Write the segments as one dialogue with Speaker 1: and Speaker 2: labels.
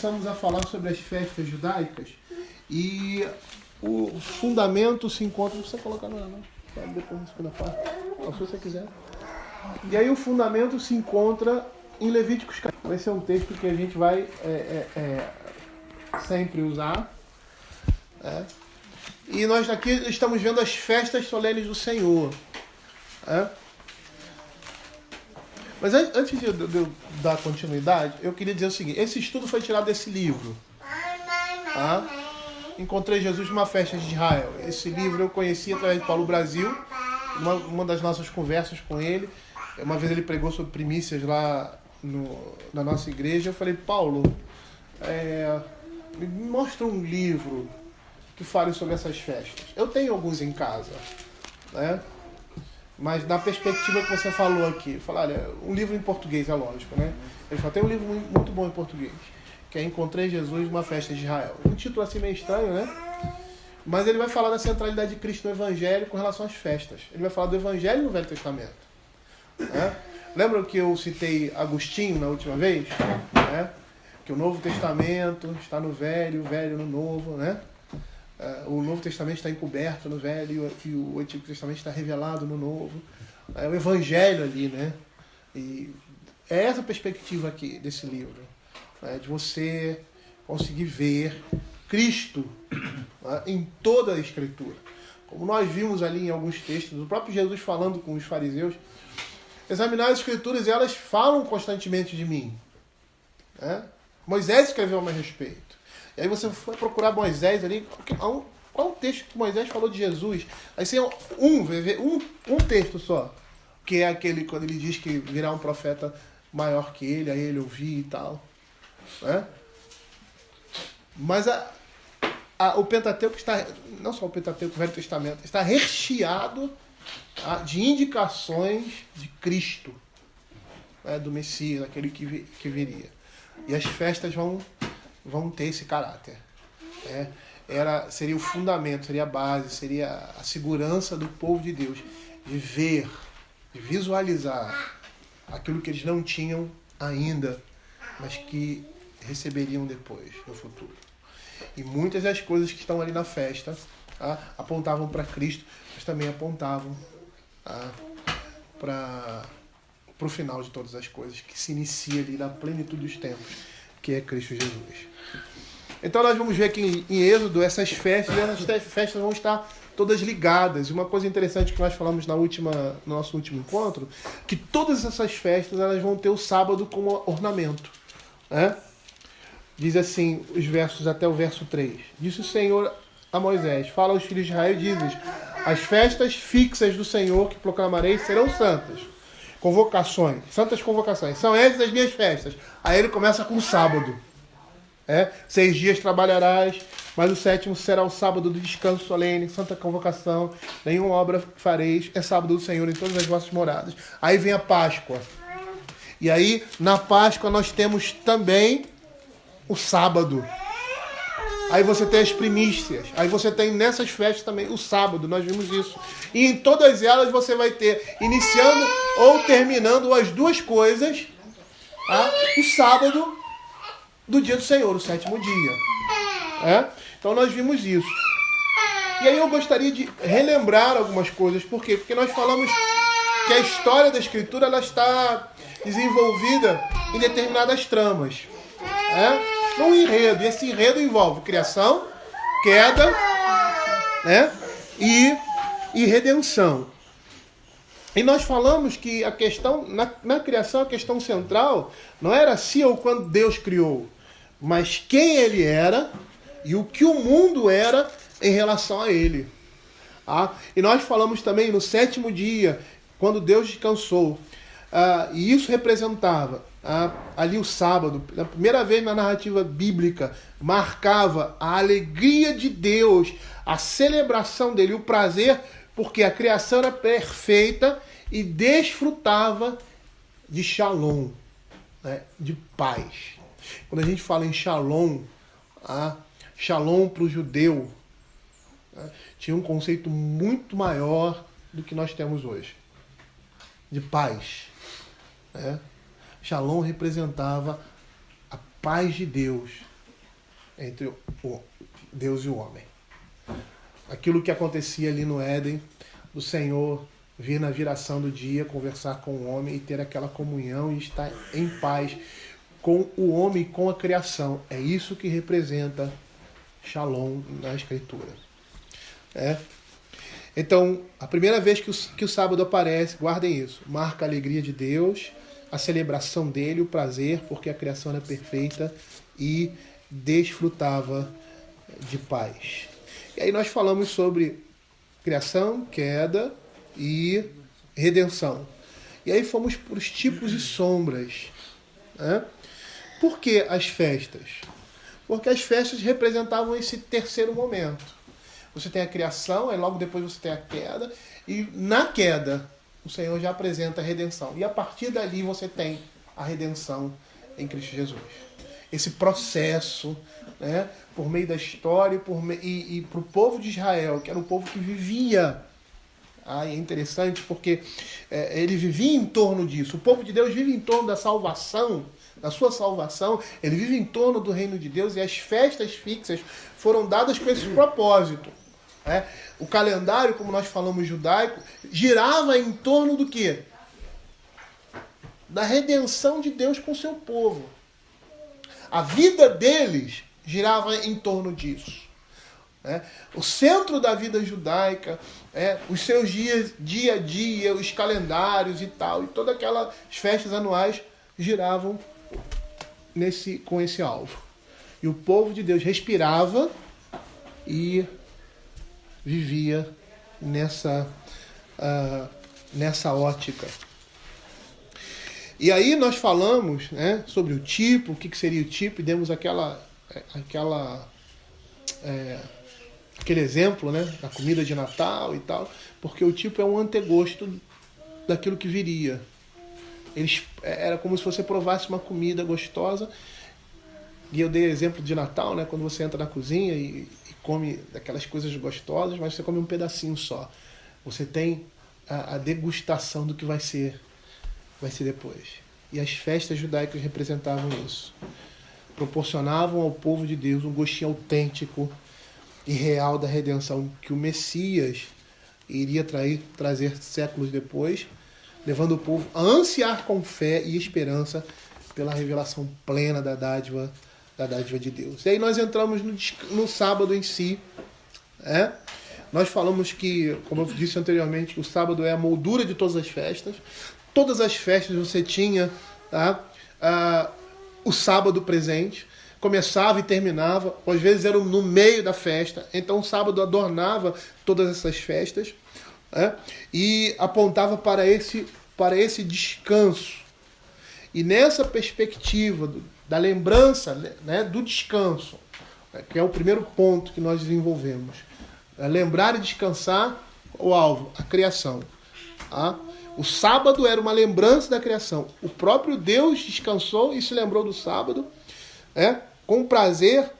Speaker 1: Começamos a falar sobre as festas judaicas e o fundamento se encontra... Não precisa colocar nada, não. Depois na segunda parte, se você quiser. E aí o fundamento se encontra em Levíticos 14. Esse é um texto que a gente vai sempre usar. E nós aqui estamos vendo as festas solenes do Senhor. Mas antes de eu dar continuidade, eu queria dizer o seguinte: esse estudo foi tirado desse livro. Encontrei Jesus numa festa de Israel. Esse livro eu conheci através de Paulo Brasil, uma das nossas conversas com ele. Uma vez ele pregou sobre primícias lá na nossa igreja. Eu falei: Paulo, me mostra um livro que fale sobre essas festas. Eu tenho alguns em casa, né? Mas na perspectiva que você falou aqui, falar, olha, um livro em português, é lógico, né? Ele só tem um livro muito bom em português, que é Encontrei Jesus numa Festa de Israel. Um título assim meio estranho, né? Mas ele vai falar da centralidade de Cristo no Evangelho com relação às festas. Ele vai falar do Evangelho no Velho Testamento. Lembram que eu citei Agostinho na última vez? Que o Novo Testamento está no Velho, o Velho no Novo, né? O Novo Testamento está encoberto no Velho e o Antigo Testamento está revelado no Novo. É o Evangelho ali, né? E é essa perspectiva aqui desse livro, né? De você conseguir ver Cristo, né, em toda a Escritura. Como nós vimos ali em alguns textos, o próprio Jesus falando com os fariseus, examinar as Escrituras e elas falam constantemente de mim. Moisés escreveu a meu respeito. E aí você foi procurar Moisés ali, qual o texto que Moisés falou de Jesus? Aí você um texto só, que é aquele quando ele diz que virá um profeta maior que ele, aí ele ouvir e tal. Mas o Pentateuco está, não só o Pentateuco, o Velho Testamento, está recheado de indicações de Cristo, do Messias, aquele que viria. E as festas vão ter esse caráter. Seria o fundamento, seria a base, seria a segurança do povo de Deus, de ver, de visualizar aquilo que eles não tinham ainda, mas que receberiam depois, no futuro. E muitas das coisas que estão ali na festa apontavam para Cristo, mas também apontavam para o final de todas as coisas, que se inicia ali na plenitude dos tempos, que é Cristo Jesus. Então nós vamos ver aqui em Êxodo essas festas vão estar todas ligadas. E uma coisa interessante que nós falamos no nosso último encontro, que todas essas festas elas vão ter o sábado como ornamento. Diz assim os versos até o verso 3. Disse o Senhor a Moisés: fala aos filhos de Israel e diz-lhes: as festas fixas do Senhor que proclamarei serão santas. Santas convocações. São essas as minhas festas. Aí ele começa com o sábado. 6 dias trabalharás, mas o 7º será o sábado do descanso solene, santa convocação, nenhuma obra fareis, é sábado do Senhor em todas as vossas moradas. Aí vem a Páscoa. E aí, na Páscoa, nós temos também o sábado. Aí você tem as primícias. Aí você tem nessas festas também o sábado, nós vimos isso. E em todas elas você vai ter, iniciando ou terminando as duas coisas, o sábado do dia do Senhor, o 7º dia. Então nós vimos isso. E aí eu gostaria de relembrar algumas coisas. Por quê? Porque nós falamos que a história da Escritura ela está desenvolvida em determinadas tramas. Num enredo. E esse enredo envolve criação, queda, e redenção. E nós falamos que a questão, na criação, a questão central não era se ou quando Deus criou, mas quem ele era e o que o mundo era em relação a ele. E nós falamos também no 7º dia, quando Deus descansou. E isso representava ali o sábado, pela primeira vez na narrativa bíblica, marcava a alegria de Deus, a celebração dele, o prazer, porque a criação era perfeita e desfrutava de shalom, de paz. Quando a gente fala em shalom, shalom para o judeu, tinha um conceito muito maior do que nós temos hoje, de paz. Shalom representava a paz de Deus, entre o Deus e o homem. Aquilo que acontecia ali no Éden, do Senhor vir na viração do dia, conversar com o homem e ter aquela comunhão e estar em paz com o homem e com a criação. É isso que representa Shalom na Escritura. Então, a primeira vez que o sábado aparece, guardem isso, marca a alegria de Deus, a celebração dele, o prazer, porque a criação era perfeita e desfrutava de paz. E aí nós falamos sobre criação, queda e redenção. E aí fomos para os tipos e sombras. Por que as festas? Porque as festas representavam esse terceiro momento. Você tem a criação, aí logo depois você tem a queda, e na queda o Senhor já apresenta a redenção. E a partir dali você tem a redenção em Cristo Jesus. Esse processo, né, por meio da história e para o povo de Israel, que era um povo que vivia. É interessante porque ele vivia em torno disso. O povo de Deus vive em torno da salvação, da sua salvação. Ele vive em torno do reino de Deus e as festas fixas foram dadas com esse propósito. O calendário, como nós falamos judaico, girava em torno do quê? Da redenção de Deus com o seu povo. A vida deles girava em torno disso. O centro da vida judaica, os seus dias, dia a dia, os calendários e tal, e todas aquelas festas anuais giravam com esse alvo. E o povo de Deus respirava e vivia nessa ótica. E aí nós falamos, sobre o tipo, o que seria o tipo, e demos aquele exemplo, da comida de Natal e tal, porque o tipo é um antegosto daquilo que viria. Era como se você provasse uma comida gostosa, e eu dei exemplo de Natal, quando você entra na cozinha e come aquelas coisas gostosas, mas você come um pedacinho só. Você tem a degustação do que vai ser depois. E as festas judaicas representavam isso. Proporcionavam ao povo de Deus um gostinho autêntico e real da redenção que o Messias iria trazer séculos depois, levando o povo a ansiar com fé e esperança pela revelação plena da dádiva de Deus. E aí nós entramos no sábado em si. Nós falamos que, como eu disse anteriormente, que o sábado é a moldura de todas as festas. Todas as festas você tinha o sábado presente. Começava e terminava, às vezes era no meio da festa. Então o sábado adornava todas essas festas, e apontava para esse descanso. E nessa perspectiva da lembrança, do descanso, que é o primeiro ponto que nós desenvolvemos, lembrar e descansar, o alvo, a criação. O sábado era uma lembrança da criação. O próprio Deus descansou e se lembrou do sábado, com prazer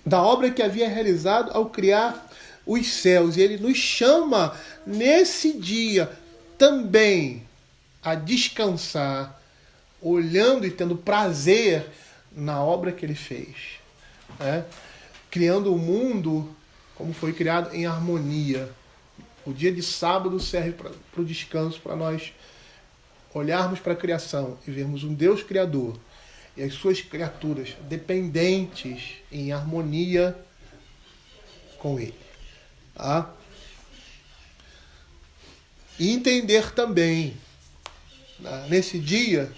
Speaker 1: da obra que havia realizado ao criar os céus. E ele nos chama nesse dia também a descansar, olhando e tendo prazer na obra que ele fez. Criando o mundo como foi criado em harmonia. O dia de sábado serve para o descanso, para nós olharmos para a criação e vermos um Deus criador e as suas criaturas dependentes em harmonia com ele. E entender também, nesse dia,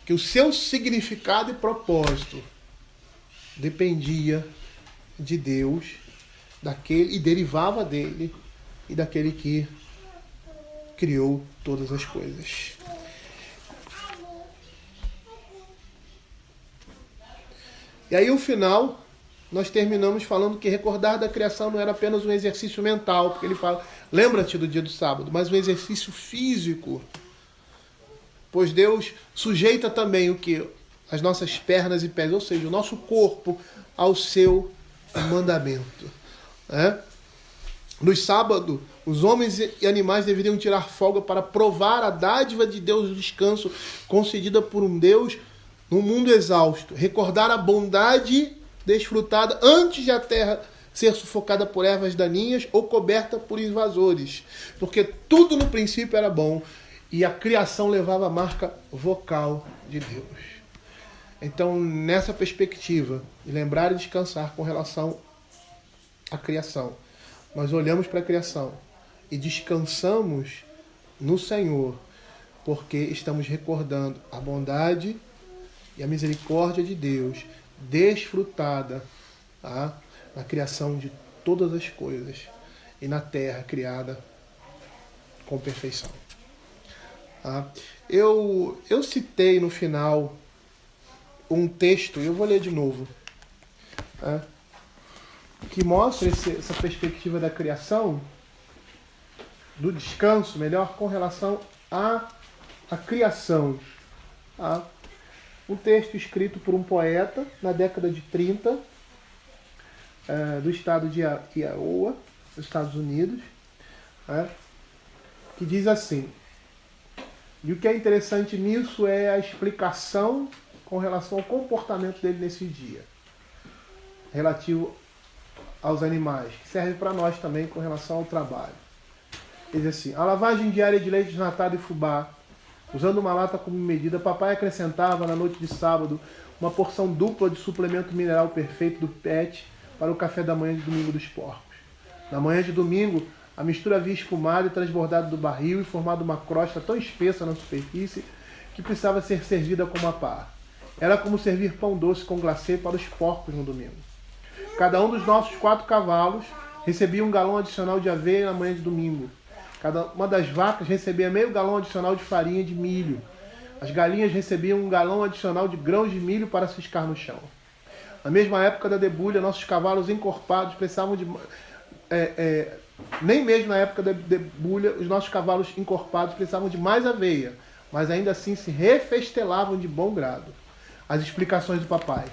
Speaker 1: que o seu significado e propósito dependia de Deus, daquele e derivava dele e daquele que criou todas as coisas. E aí, o final, nós terminamos falando que recordar da criação não era apenas um exercício mental, porque ele fala, lembra-te do dia do sábado, mas um exercício físico. Pois Deus sujeita também o que? As nossas pernas e pés, ou seja, o nosso corpo ao seu mandamento. No sábado, os homens e animais deveriam tirar folga para provar a dádiva de Deus do descanso concedida por um Deus num mundo exausto, recordar a bondade desfrutada antes de a terra ser sufocada por ervas daninhas ou coberta por invasores. Porque tudo no princípio era bom e a criação levava a marca vocal de Deus. Então, nessa perspectiva, de lembrar e descansar com relação à criação, nós olhamos para a criação e descansamos no Senhor, porque estamos recordando a bondade e a misericórdia de Deus desfrutada, tá, na criação de todas as coisas e na terra criada com perfeição. Tá? Eu citei no final um texto, e eu vou ler de novo, tá, que mostra essa perspectiva da criação, do descanso, melhor, com relação à criação. Tá? Um texto escrito por um poeta na década de 30, do estado de Iowa, nos Estados Unidos, que diz assim, e o que é interessante nisso é a explicação com relação ao comportamento dele nesse dia, relativo aos animais, que serve para nós também com relação ao trabalho. Ele diz assim, a lavagem diária de leite desnatado e fubá, usando uma lata como medida, papai acrescentava na noite de sábado uma porção dupla de suplemento mineral perfeito do PET para o café da manhã de domingo dos porcos. Na manhã de domingo, a mistura havia espumado e transbordado do barril e formado uma crosta tão espessa na superfície que precisava ser servida como a par. Era como servir pão doce com glacê para os porcos no domingo. Cada um dos nossos 4 cavalos recebia um galão adicional de aveia na manhã de domingo. Cada uma das vacas recebia meio galão adicional de farinha de milho. As galinhas recebiam um galão adicional de grãos de milho para ciscar no chão. Na mesma época da debulha, nossos cavalos encorpados precisavam de... nem mesmo na época da debulha, os nossos cavalos encorpados precisavam de mais aveia, mas ainda assim se refestelavam de bom grado. As explicações do papai.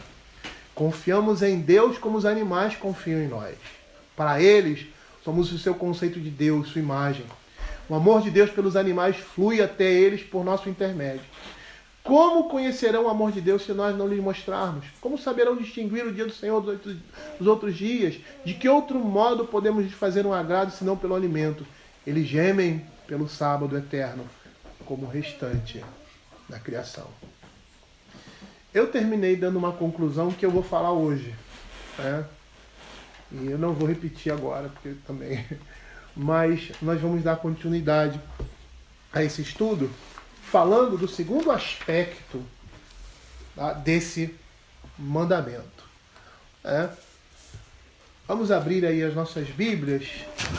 Speaker 1: Confiamos em Deus como os animais confiam em nós. Para eles, somos o seu conceito de Deus, sua imagem. O amor de Deus pelos animais flui até eles por nosso intermédio. Como conhecerão o amor de Deus se nós não lhes mostrarmos? Como saberão distinguir o dia do Senhor dos outros dias? De que outro modo podemos lhes fazer um agrado senão pelo alimento? Eles gemem pelo sábado eterno, como o restante da criação. Eu terminei dando uma conclusão que eu vou falar hoje, né? E eu não vou repetir agora, porque também... Mas nós vamos dar continuidade a esse estudo, falando do segundo aspecto, tá, desse mandamento. Vamos abrir aí as nossas Bíblias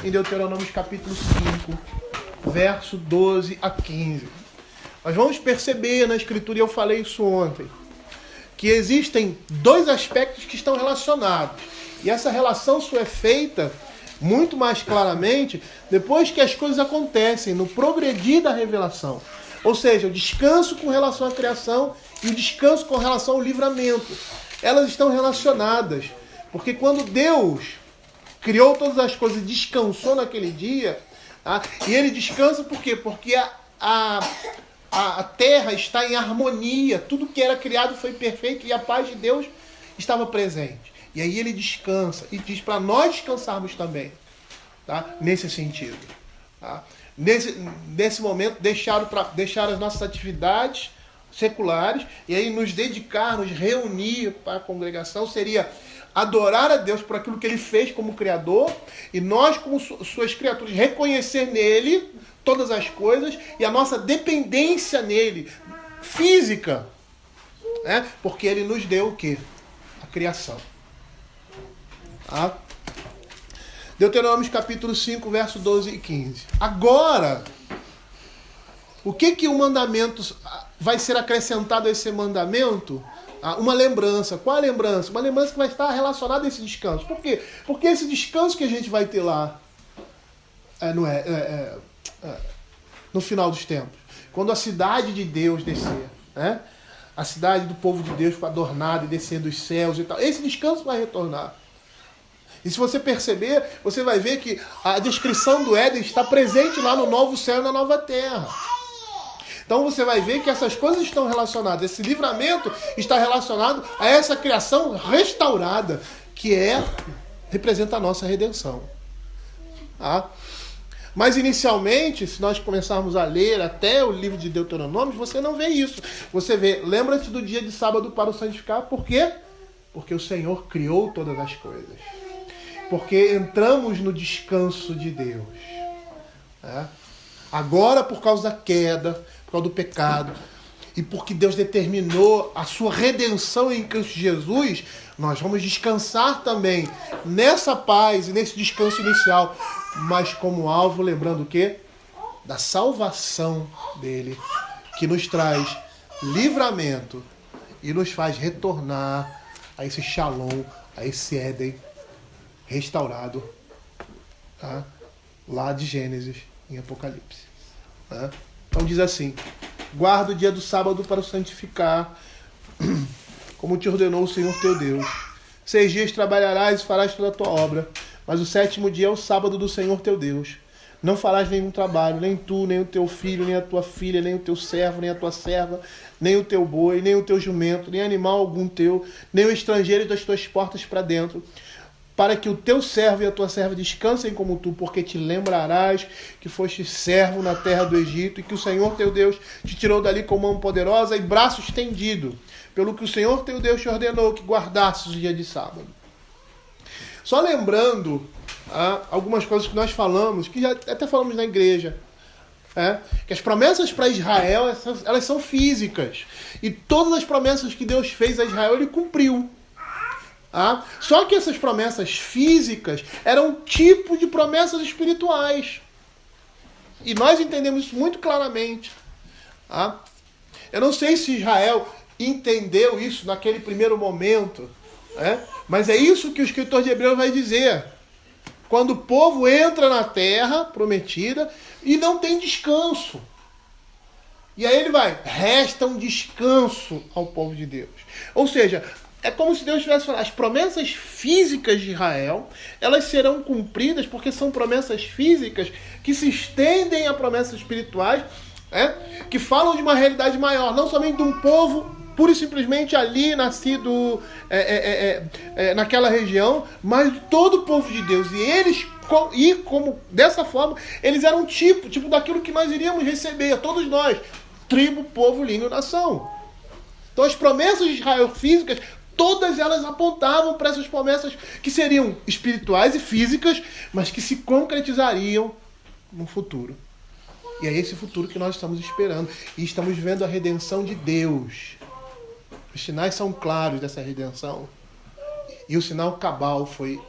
Speaker 1: em Deuteronômio capítulo 5, verso 12 a 15. Nós vamos perceber na Escritura, e eu falei isso ontem, que existem 2 aspectos que estão relacionados. E essa relação só é feita muito mais claramente depois que as coisas acontecem, no progredir da revelação. Ou seja, o descanso com relação à criação e o descanso com relação ao livramento. Elas estão relacionadas. Porque quando Deus criou todas as coisas e descansou naquele dia, tá? E ele descansa por quê? Porque a terra está em harmonia. Tudo que era criado foi perfeito e a paz de Deus estava presente. E aí ele descansa e diz para nós descansarmos também, tá? Nesse sentido. Tá? Nesse momento, deixar as nossas atividades seculares e aí nos dedicar, nos reunir para a congregação, seria adorar a Deus por aquilo que Ele fez como Criador e nós, como suas criaturas, reconhecer nele todas as coisas e a nossa dependência nele, física, né? Porque Ele nos deu o quê? A criação. Tá? Deuteronômio capítulo 5, verso 12 e 15. Agora, o que o mandamento vai ser acrescentado a esse mandamento? Uma lembrança. Qual a lembrança? Uma lembrança que vai estar relacionada a esse descanso. Por quê? Porque esse descanso que a gente vai ter lá no final dos tempos, quando a cidade de Deus descer, né? A cidade do povo de Deus adornada e descer dos céus e tal, esse descanso vai retornar. E se você perceber, você vai ver que a descrição do Éden está presente lá no novo céu e na nova terra. Então você vai ver que essas coisas estão relacionadas. Esse livramento está relacionado a essa criação restaurada, que representa a nossa redenção. Tá? Mas inicialmente, se nós começarmos a ler até o livro de Deuteronômio, você não vê isso. Você vê, lembra-te do dia de sábado para o santificar. Por quê? Porque o Senhor criou todas as coisas. Porque entramos no descanso de Deus. Agora, por causa da queda, por causa do pecado, e porque Deus determinou a sua redenção em Cristo Jesus, nós vamos descansar também nessa paz e nesse descanso inicial, mas como alvo, lembrando o quê? Da salvação dele, que nos traz livramento e nos faz retornar a esse Shalom, a esse Éden restaurado, tá? Lá de Gênesis em Apocalipse. Tá? Então diz assim: guarda o dia do sábado para o santificar, como te ordenou o Senhor teu Deus. 6 dias trabalharás e farás toda a tua obra, mas o 7º dia é o sábado do Senhor teu Deus. Não farás nenhum trabalho, nem tu, nem o teu filho, nem a tua filha, nem o teu servo, nem a tua serva, nem o teu boi, nem o teu jumento, nem animal algum teu, nem o estrangeiro das tuas portas para dentro, para que o teu servo e a tua serva descansem como tu, porque te lembrarás que foste servo na terra do Egito e que o Senhor teu Deus te tirou dali com mão poderosa e braço estendido, pelo que o Senhor teu Deus te ordenou que guardasses o dia de sábado. Só lembrando algumas coisas que nós falamos, que já até falamos na igreja, que as promessas para Israel, elas são físicas, e todas as promessas que Deus fez a Israel, ele cumpriu. Só que essas promessas físicas eram um tipo de promessas espirituais. E nós entendemos isso muito claramente. Eu não sei se Israel entendeu isso naquele primeiro momento, mas é isso que o escritor de Hebreus vai dizer. Quando o povo entra na terra prometida e não tem descanso. E aí ele vai, resta um descanso ao povo de Deus. Ou seja, é como se Deus estivesse falando, as promessas físicas de Israel, elas serão cumpridas porque são promessas físicas que se estendem a promessas espirituais, que falam de uma realidade maior, não somente de um povo pura e simplesmente ali, nascido naquela região, mas de todo o povo de Deus. E eles, como dessa forma, eles eram tipo daquilo que nós iríamos receber, todos nós, tribo, povo, língua e nação. Então as promessas de Israel físicas, todas elas apontavam para essas promessas que seriam espirituais e físicas, mas que se concretizariam no futuro. E é esse futuro que nós estamos esperando. E estamos vendo a redenção de Deus. Os sinais são claros dessa redenção. E o sinal cabal foi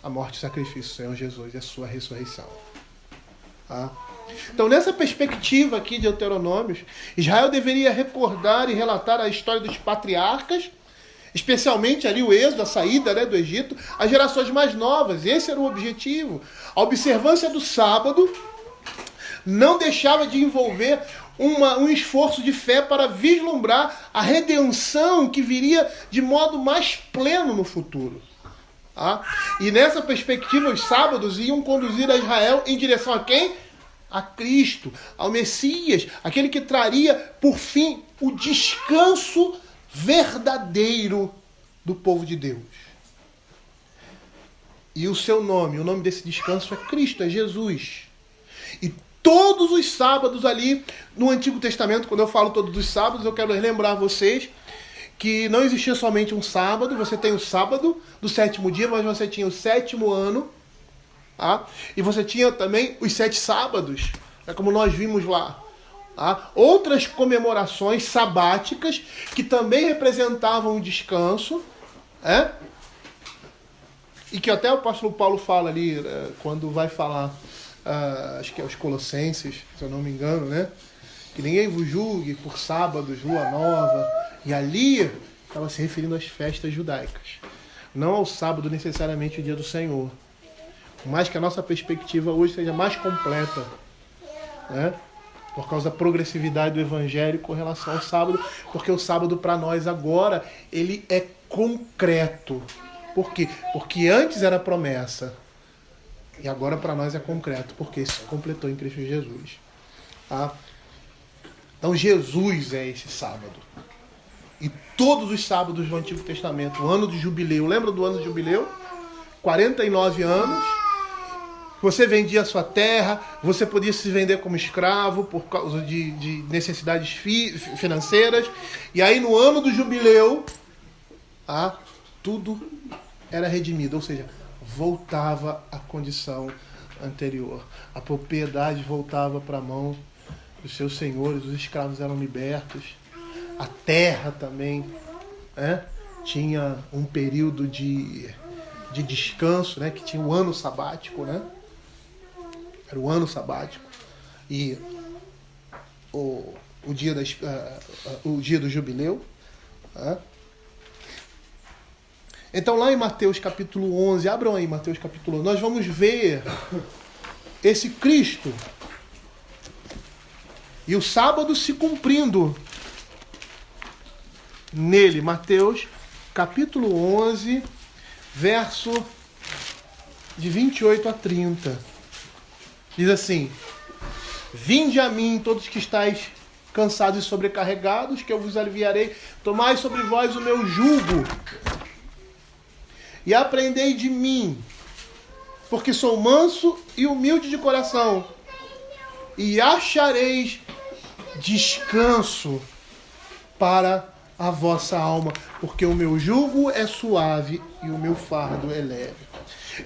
Speaker 1: a morte e o sacrifício do Senhor Jesus e a sua ressurreição. Então, nessa perspectiva aqui de Deuteronômios, Israel deveria recordar e relatar a história dos patriarcas, especialmente ali o êxodo, a saída do Egito, às gerações mais novas. Esse era o objetivo. A observância do sábado não deixava de envolver um esforço de fé para vislumbrar a redenção que viria de modo mais pleno no futuro. E nessa perspectiva, os sábados iam conduzir a Israel em direção a quem? A Cristo, ao Messias, aquele que traria, por fim, o descanso verdadeiro do povo de Deus. E o seu nome, o nome desse descanso é Cristo, é Jesus. E todos os sábados ali no Antigo Testamento, quando eu falo todos os sábados, eu quero lembrar vocês que não existia somente um sábado. Você tem o sábado do 7º dia, mas você tinha o 7º ano, e você tinha também os 7 sábados, como nós vimos lá. Outras comemorações sabáticas que também representavam o descanso, e que até o apóstolo Paulo fala ali, quando vai falar, acho que é os Colossenses, se eu não me engano, que ninguém vos julgue por sábados, lua nova, e ali estava se referindo às festas judaicas, não ao sábado necessariamente o dia do Senhor, mas que a nossa perspectiva hoje seja mais completa, por causa da progressividade do evangelho com relação ao sábado, porque o sábado para nós agora ele é concreto. Por quê? Porque antes era promessa e agora para nós é concreto, porque se completou em Cristo Jesus. Então Jesus é esse sábado. E todos os sábados do Antigo Testamento, o ano de jubileu, lembra do ano de jubileu? 49 anos, você vendia a sua terra, você podia se vender como escravo por causa de necessidades financeiras. E aí no ano do jubileu, tudo era redimido, ou seja, voltava à condição anterior. A propriedade voltava para a mão dos seus senhores, os escravos eram libertos. A terra também tinha um período de descanso, né? Que tinha o ano sabático, né? Era o ano sabático. E o dia do jubileu. Então lá em Mateus capítulo 11, abram aí Mateus capítulo 11, nós vamos ver esse Cristo e o sábado se cumprindo nele. Mateus capítulo 11, verso de 28 a 30. Diz assim: Vinde a mim todos que estáis cansados e sobrecarregados, que eu vos aliviarei. Tomai sobre vós o meu jugo e aprendei de mim, porque sou manso e humilde de coração, e achareis descanso para a vossa alma, porque o meu jugo é suave e o meu fardo é leve.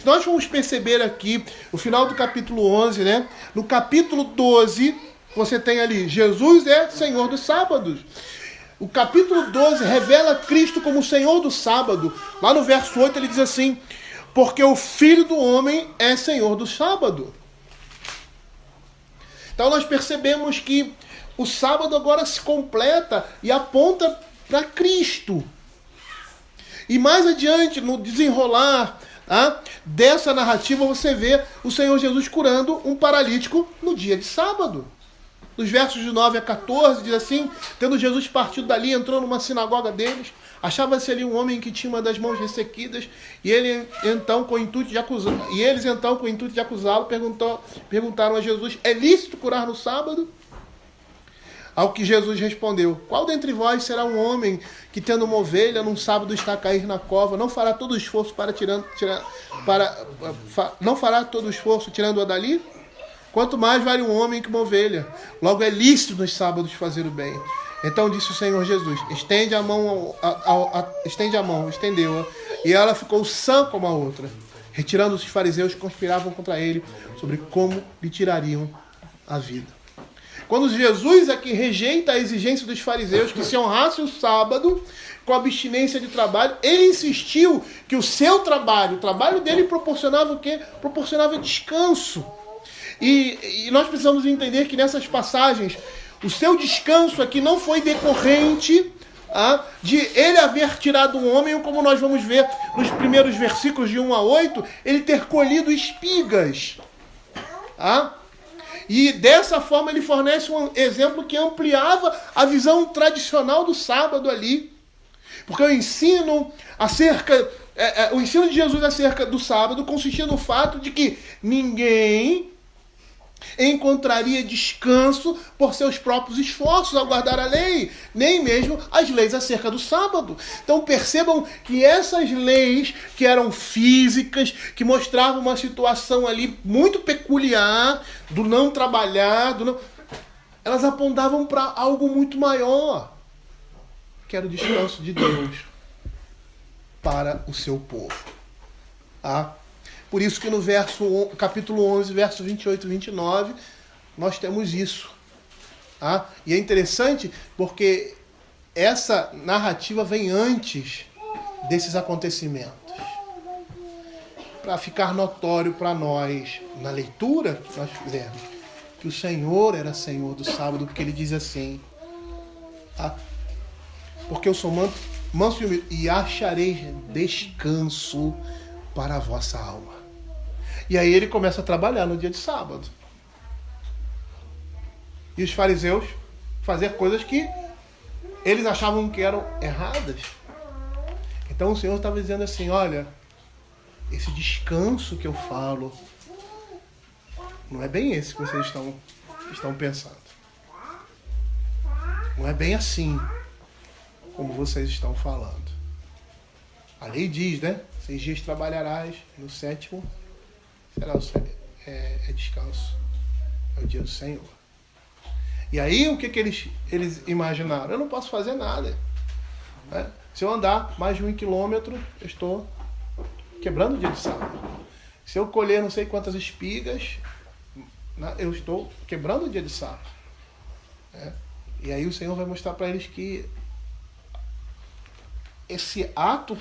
Speaker 1: Nós vamos perceber aqui, no final do capítulo 11, né? No capítulo 12, você tem ali, Jesus é Senhor dos sábados. O capítulo 12 revela Cristo como Senhor do sábado. Lá no verso 8 ele diz assim: porque o Filho do Homem é Senhor do sábado. Então nós percebemos que o sábado agora se completa e aponta para Cristo. E mais adiante, no desenrolar dessa narrativa, você vê o Senhor Jesus curando um paralítico no dia de sábado. Nos versos de 9 a 14, diz assim: tendo Jesus partido dali, entrou numa sinagoga deles, achava-se ali um homem que tinha uma das mãos ressequidas, e eles então, com o intuito de acusá-lo, perguntaram a Jesus: é lícito curar no sábado? Ao que Jesus respondeu: qual dentre vós será um homem que, tendo uma ovelha, num sábado está a cair na cova, não fará todo o esforço não fará todo o esforço tirando-a dali? Quanto mais vale um homem que uma ovelha. Logo é lícito nos sábados fazer o bem. Então disse o Senhor Jesus: estende a mão, estendeu-a, e ela ficou sã como a outra. Retirando-se os fariseus que conspiravam contra ele sobre como lhe tirariam a vida. Quando Jesus aqui rejeita a exigência dos fariseus que se honrasse o sábado com abstinência de trabalho, ele insistiu que o seu trabalho, o trabalho dele proporcionava o quê? Proporcionava descanso. E nós precisamos entender que nessas passagens, o seu descanso aqui não foi decorrente de ele haver tirado um homem, como nós vamos ver nos primeiros versículos de 1 a 8, ele ter colhido espigas. E dessa forma ele fornece um exemplo que ampliava a visão tradicional do sábado ali. Porque o ensino de Jesus acerca do sábado consistia no fato de que ninguém encontraria descanso por seus próprios esforços ao guardar a lei, nem mesmo as leis acerca do sábado. Então percebam que essas leis, que eram físicas, que mostravam uma situação ali muito peculiar, do não trabalhar, elas apontavam para algo muito maior, que era o descanso de Deus para o seu povo. Por isso que no capítulo 11, verso 28 e 29, nós temos isso. E é interessante porque essa narrativa vem antes desses acontecimentos. Para ficar notório para nós, na leitura que nós fizemos, que o Senhor era Senhor do sábado, porque ele diz assim: porque eu sou manso e humilde, e achareis descanso para a vossa alma. E aí ele começa a trabalhar no dia de sábado. E os fariseus fazer coisas que eles achavam que eram erradas. Então o Senhor estava dizendo assim: olha, esse descanso que eu falo não é bem esse que vocês estão pensando. Não é bem assim como vocês estão falando. A lei diz, né? 6 dias trabalharás, no 7º será descanso. É o dia do Senhor. E aí o que eles imaginaram? Eu não posso fazer nada. Né? Se eu andar mais de 1 quilômetro, eu estou quebrando o dia de sábado. Se eu colher não sei quantas espigas, eu estou quebrando o dia de sábado. Né? E aí o Senhor vai mostrar para eles que esse ato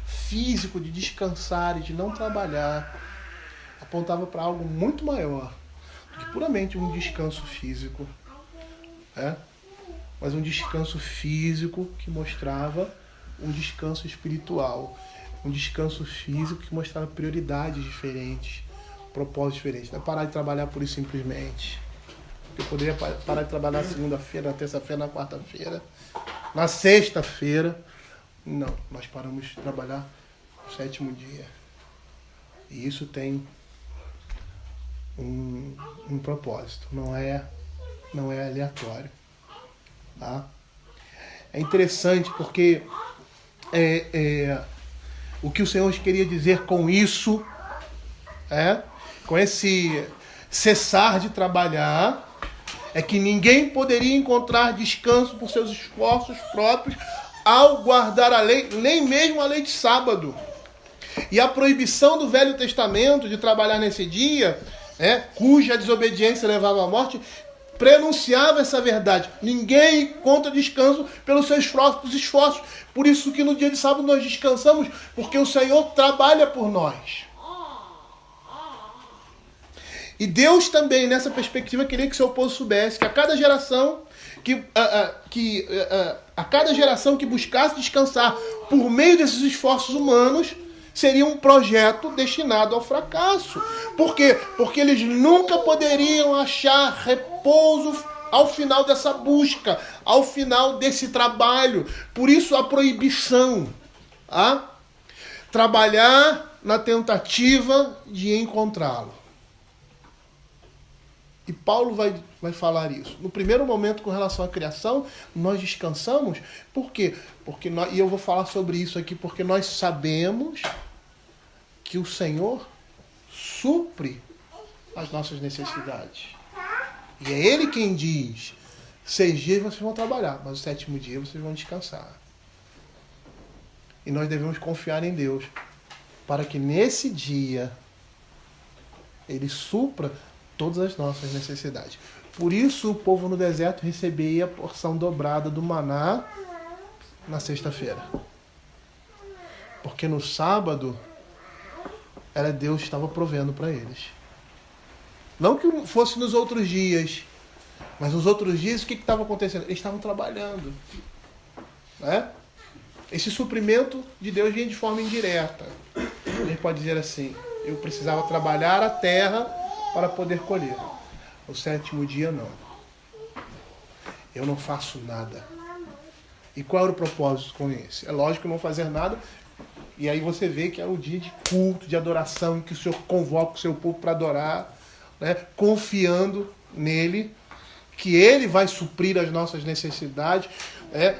Speaker 1: físico de descansar e de não trabalhar apontava para algo muito maior do que puramente um descanso físico, né? Mas um descanso físico que mostrava um descanso espiritual, um descanso físico que mostrava prioridades diferentes, propósitos diferentes. Não é parar de trabalhar por isso simplesmente. Eu poderia parar de trabalhar na segunda-feira, na terça-feira, na quarta-feira, na sexta-feira. Não, nós paramos de trabalhar no 7º dia. E isso tem um propósito, não é aleatório. Tá? É interessante porque o que o Senhor queria dizer com isso, com esse cessar de trabalhar, é que ninguém poderia encontrar descanso por seus esforços próprios ao guardar a lei, nem mesmo a lei de sábado. E a proibição do Velho Testamento de trabalhar nesse dia, cuja desobediência levava à morte, prenunciava essa verdade. Ninguém encontra descanso pelos seus próprios esforços. Por isso que no dia de sábado nós descansamos, porque o Senhor trabalha por nós. E Deus também, nessa perspectiva, queria que seu povo soubesse que a cada geração que buscasse descansar por meio desses esforços humanos, seria um projeto destinado ao fracasso. Por quê? Porque eles nunca poderiam achar repouso ao final dessa busca, ao final desse trabalho. Por isso a proibição. Trabalhar na tentativa de encontrá-lo. E Paulo vai falar isso. No primeiro momento, com relação à criação, nós descansamos. Por quê? E eu vou falar sobre isso aqui, porque nós sabemos que o Senhor supre as nossas necessidades. E é Ele quem diz: 6 dias vocês vão trabalhar, mas o 7º dia vocês vão descansar. E nós devemos confiar em Deus, para que nesse dia Ele supra todas as nossas necessidades. Por isso o povo no deserto recebia a porção dobrada do maná na sexta-feira. Porque no sábado era Deus que estava provendo para eles. Não que fosse nos outros dias, mas nos outros dias o que estava acontecendo? Eles estavam trabalhando. Né? Esse suprimento de Deus vinha de forma indireta. A gente pode dizer assim: eu precisava trabalhar a terra para poder colher. O 7º dia não. Eu não faço nada. E qual era o propósito com isso? É lógico não fazer nada. E aí você vê que é o dia de culto, de adoração, em que o Senhor convoca o seu povo para adorar, né? Confiando nele, que Ele vai suprir as nossas necessidades,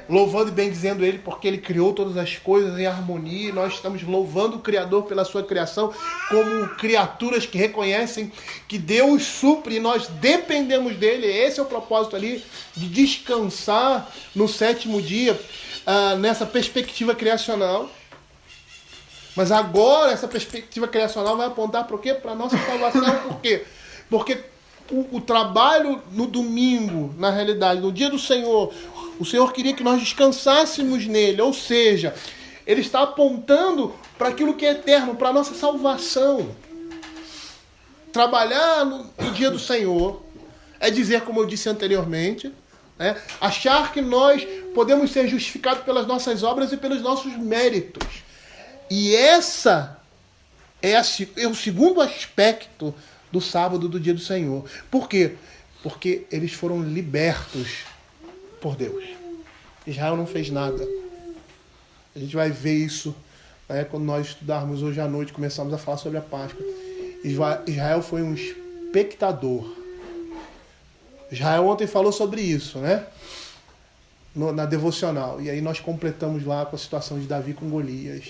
Speaker 1: louvando e bendizendo Ele, porque Ele criou todas as coisas em harmonia, e nós estamos louvando o Criador pela sua criação, como criaturas que reconhecem que Deus supre e nós dependemos dEle. Esse é o propósito ali, de descansar no 7º dia, nessa perspectiva criacional. Mas agora essa perspectiva criacional vai apontar para o quê? Para a nossa salvação. Por quê? Porque o trabalho no domingo, na realidade, no dia do Senhor, o Senhor queria que nós descansássemos nele. Ou seja, Ele está apontando para aquilo que é eterno, para a nossa salvação. Trabalhar no dia do Senhor é dizer, como eu disse anteriormente, achar que nós podemos ser justificados pelas nossas obras e pelos nossos méritos. E essa é o segundo aspecto do sábado, do dia do Senhor. Por quê? Porque eles foram libertos por Deus. Israel não fez nada. A gente vai ver isso quando nós estudarmos hoje à noite, começamos a falar sobre a Páscoa. Israel foi um espectador. Israel ontem falou sobre isso, né? na devocional. E aí nós completamos lá com a situação de Davi com Golias.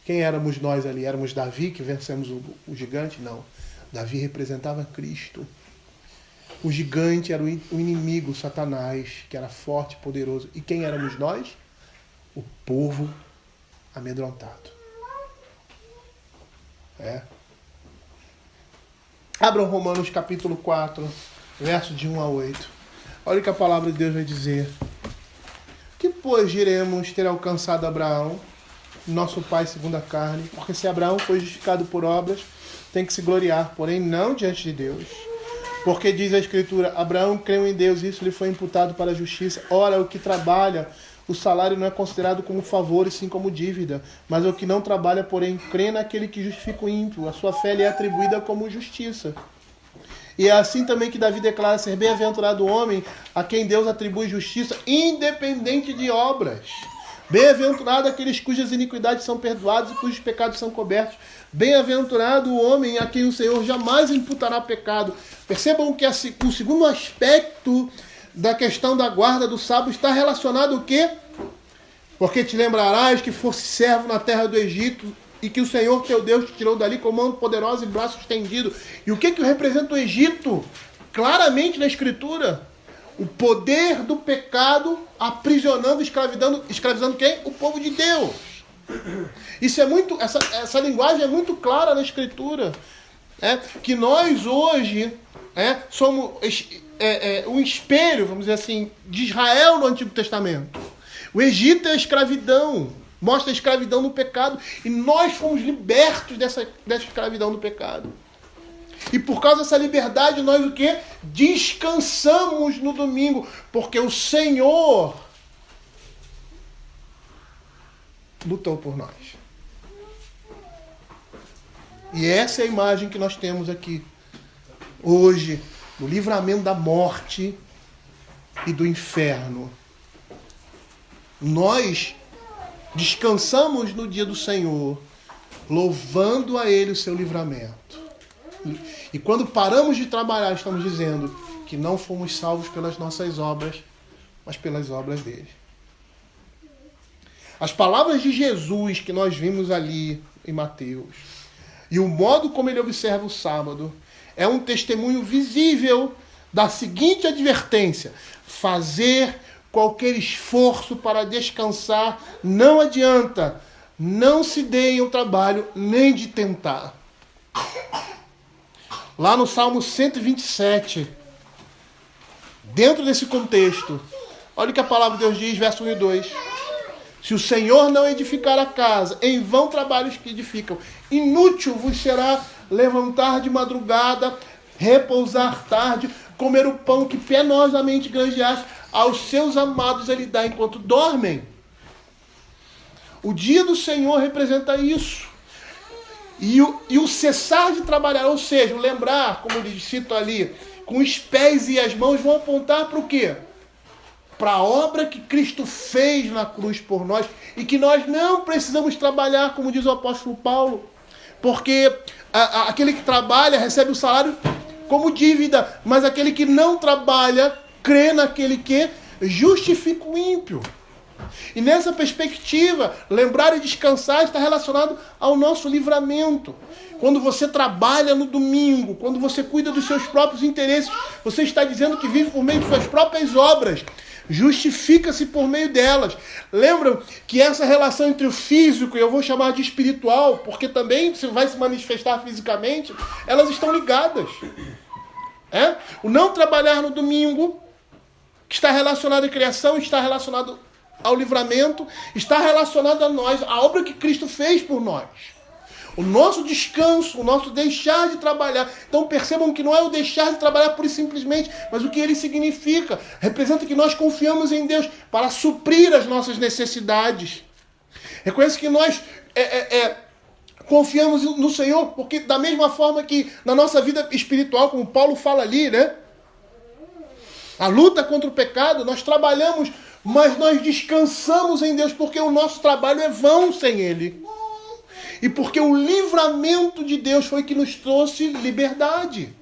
Speaker 1: Quem éramos nós ali? Éramos Davi que vencemos o gigante? Não. Davi representava Cristo. O gigante era o inimigo, Satanás, que era forte e poderoso. E quem éramos nós? O povo amedrontado. Abram Romanos capítulo 4, verso de 1 a 8. Olha o que a palavra de Deus vai dizer. Que, pois, diremos ter alcançado Abraão, nosso pai segundo a carne? Porque se Abraão foi justificado por obras, tem que se gloriar, porém não diante de Deus. Porque diz a Escritura, Abraão creu em Deus, e isso lhe foi imputado para a justiça. Ora, o que trabalha, o salário não é considerado como favor, e sim como dívida. Mas o que não trabalha, porém, crê naquele que justifica o ímpio. A sua fé lhe é atribuída como justiça. E é assim também que Davi declara ser bem-aventurado o homem a quem Deus atribui justiça, independente de obras. Bem-aventurado aqueles cujas iniquidades são perdoadas e cujos pecados são cobertos. Bem-aventurado o homem a quem o Senhor jamais imputará pecado. Percebam que o segundo aspecto da questão da guarda do sábado está relacionado ao quê? Porque te lembrarás que fosse servo na terra do Egito e que o Senhor teu Deus te tirou dali com mão poderosa e braço estendido. E o que representa o Egito? Claramente na Escritura. O poder do pecado aprisionando, escravizando quem? O povo de Deus. Isso é muito, essa linguagem é muito clara na Escritura. Que nós hoje somos um espelho, vamos dizer assim, de Israel no Antigo Testamento. O Egito é a escravidão, mostra a escravidão no pecado, e nós fomos libertos dessa escravidão do pecado. E por causa dessa liberdade, nós o quê? Descansamos no domingo, porque o Senhor lutou por nós. E essa é a imagem que nós temos aqui, hoje, no livramento da morte e do inferno. Nós descansamos no dia do Senhor, louvando a Ele o seu livramento. E quando paramos de trabalhar, estamos dizendo que não fomos salvos pelas nossas obras, mas pelas obras dele. As palavras de Jesus que nós vimos ali em Mateus, e o modo como ele observa o sábado, é um testemunho visível da seguinte advertência: fazer qualquer esforço para descansar não adianta, não se deem o trabalho nem de tentar. Lá no Salmo 127, dentro desse contexto, olha o que a palavra de Deus diz, verso 1 e 2. Se o Senhor não edificar a casa, em vão trabalhos que edificam. Inútil vos será levantar de madrugada, repousar tarde, comer o pão que penosamente granjeaste, aos seus amados ele dá enquanto dormem. O dia do Senhor representa isso. E o cessar de trabalhar, ou seja, o lembrar, como ele cita ali, com os pés e as mãos vão apontar para o quê? Para a obra que Cristo fez na cruz por nós e que nós não precisamos trabalhar, como diz o apóstolo Paulo, porque aquele que trabalha recebe o salário como dívida, mas aquele que não trabalha crê naquele que justifica o ímpio. E nessa perspectiva, lembrar e descansar está relacionado ao nosso livramento. Quando você trabalha no domingo, quando você cuida dos seus próprios interesses, você está dizendo que vive por meio de suas próprias obras. Justifica-se por meio delas. Lembram que essa relação entre o físico, e eu vou chamar de espiritual, porque também vai se manifestar fisicamente, elas estão ligadas. O não trabalhar no domingo, que está relacionado à criação, está relacionado ao livramento, está relacionado a nós, a obra que Cristo fez por nós. O nosso descanso, o nosso deixar de trabalhar. Então percebam que não é o deixar de trabalhar pura e simplesmente, mas o que ele significa. Representa que nós confiamos em Deus para suprir as nossas necessidades. Reconheça que nós confiamos no Senhor, porque da mesma forma que na nossa vida espiritual, como Paulo fala ali, né? A luta contra o pecado, nós trabalhamos, mas nós descansamos em Deus, porque o nosso trabalho é vão sem Ele. E porque o livramento de Deus foi que nos trouxe liberdade.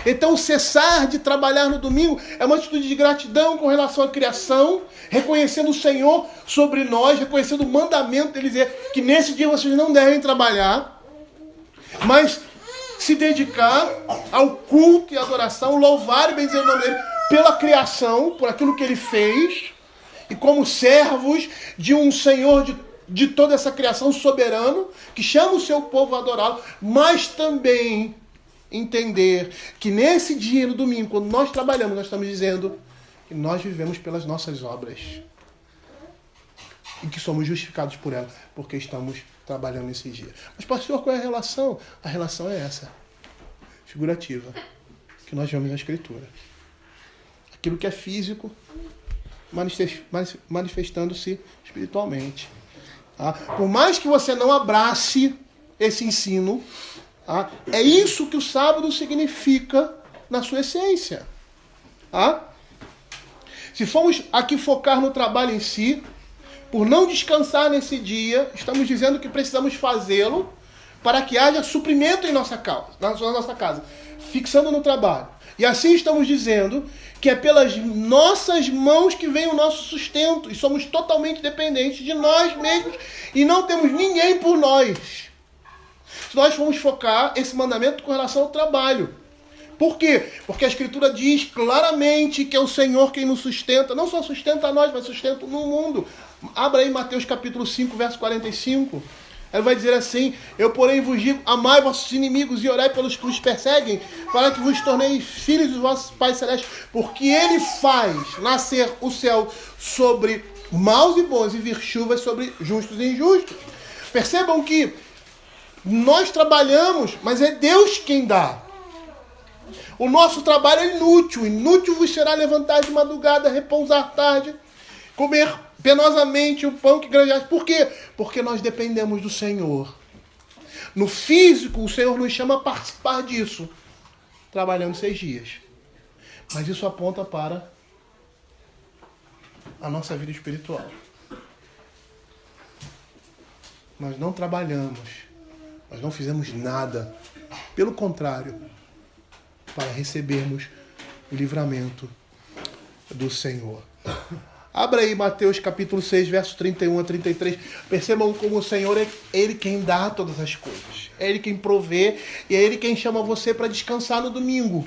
Speaker 1: Então, o cessar de trabalhar no domingo é uma atitude de gratidão com relação à criação, reconhecendo o Senhor sobre nós, reconhecendo o mandamento dele dizer que nesse dia vocês não devem trabalhar, mas se dedicar ao culto e adoração, louvar e bendizer o nome dele pela criação, por aquilo que ele fez, e como servos de um Senhor de toda essa criação soberano, que chama o seu povo a adorá-lo, mas também entender que nesse dia, no domingo, quando nós trabalhamos, nós estamos dizendo que nós vivemos pelas nossas obras e que somos justificados por ela, porque estamos trabalhando nesse dia. Mas, pastor, qual é a relação? A relação é essa, figurativa, que nós vemos na Escritura. Aquilo que é físico manifestando-se espiritualmente. Por mais que você não abrace esse ensino, é isso que o sábado significa na sua essência. Se formos aqui focar no trabalho em si, por não descansar nesse dia, estamos dizendo que precisamos fazê-lo para que haja suprimento em nossa casa, fixando no trabalho. E assim estamos dizendo que é pelas nossas mãos que vem o nosso sustento, e somos totalmente dependentes de nós mesmos e não temos ninguém por nós. Se nós formos focar esse mandamento com relação ao trabalho. Por quê? Porque a Escritura diz claramente que é o Senhor quem nos sustenta, não só sustenta a nós, mas sustenta no mundo. Abra aí Mateus capítulo 5, verso 45. Ele vai dizer assim: eu, porém, vos digo, amai vossos inimigos e orai pelos que vos perseguem, para que vos torneis filhos do vosso Pai Celeste, porque Ele faz nascer o céu sobre maus e bons e vir chuvas sobre justos e injustos. Percebam que nós trabalhamos, mas é Deus quem dá. O nosso trabalho é inútil. Inútil vos será levantar de madrugada, repousar tarde, comer penosamente o pão que granjeaste. Por quê? Porque nós dependemos do Senhor. No físico, o Senhor nos chama a participar disso, trabalhando 6 dias. Mas isso aponta para a nossa vida espiritual. Nós não trabalhamos, nós não fizemos nada. Pelo contrário, para recebermos o livramento do Senhor. Abra aí Mateus capítulo 6, versos 31 a 33. Percebam como o Senhor é Ele quem dá todas as coisas. É Ele quem provê e é Ele quem chama você para descansar no domingo.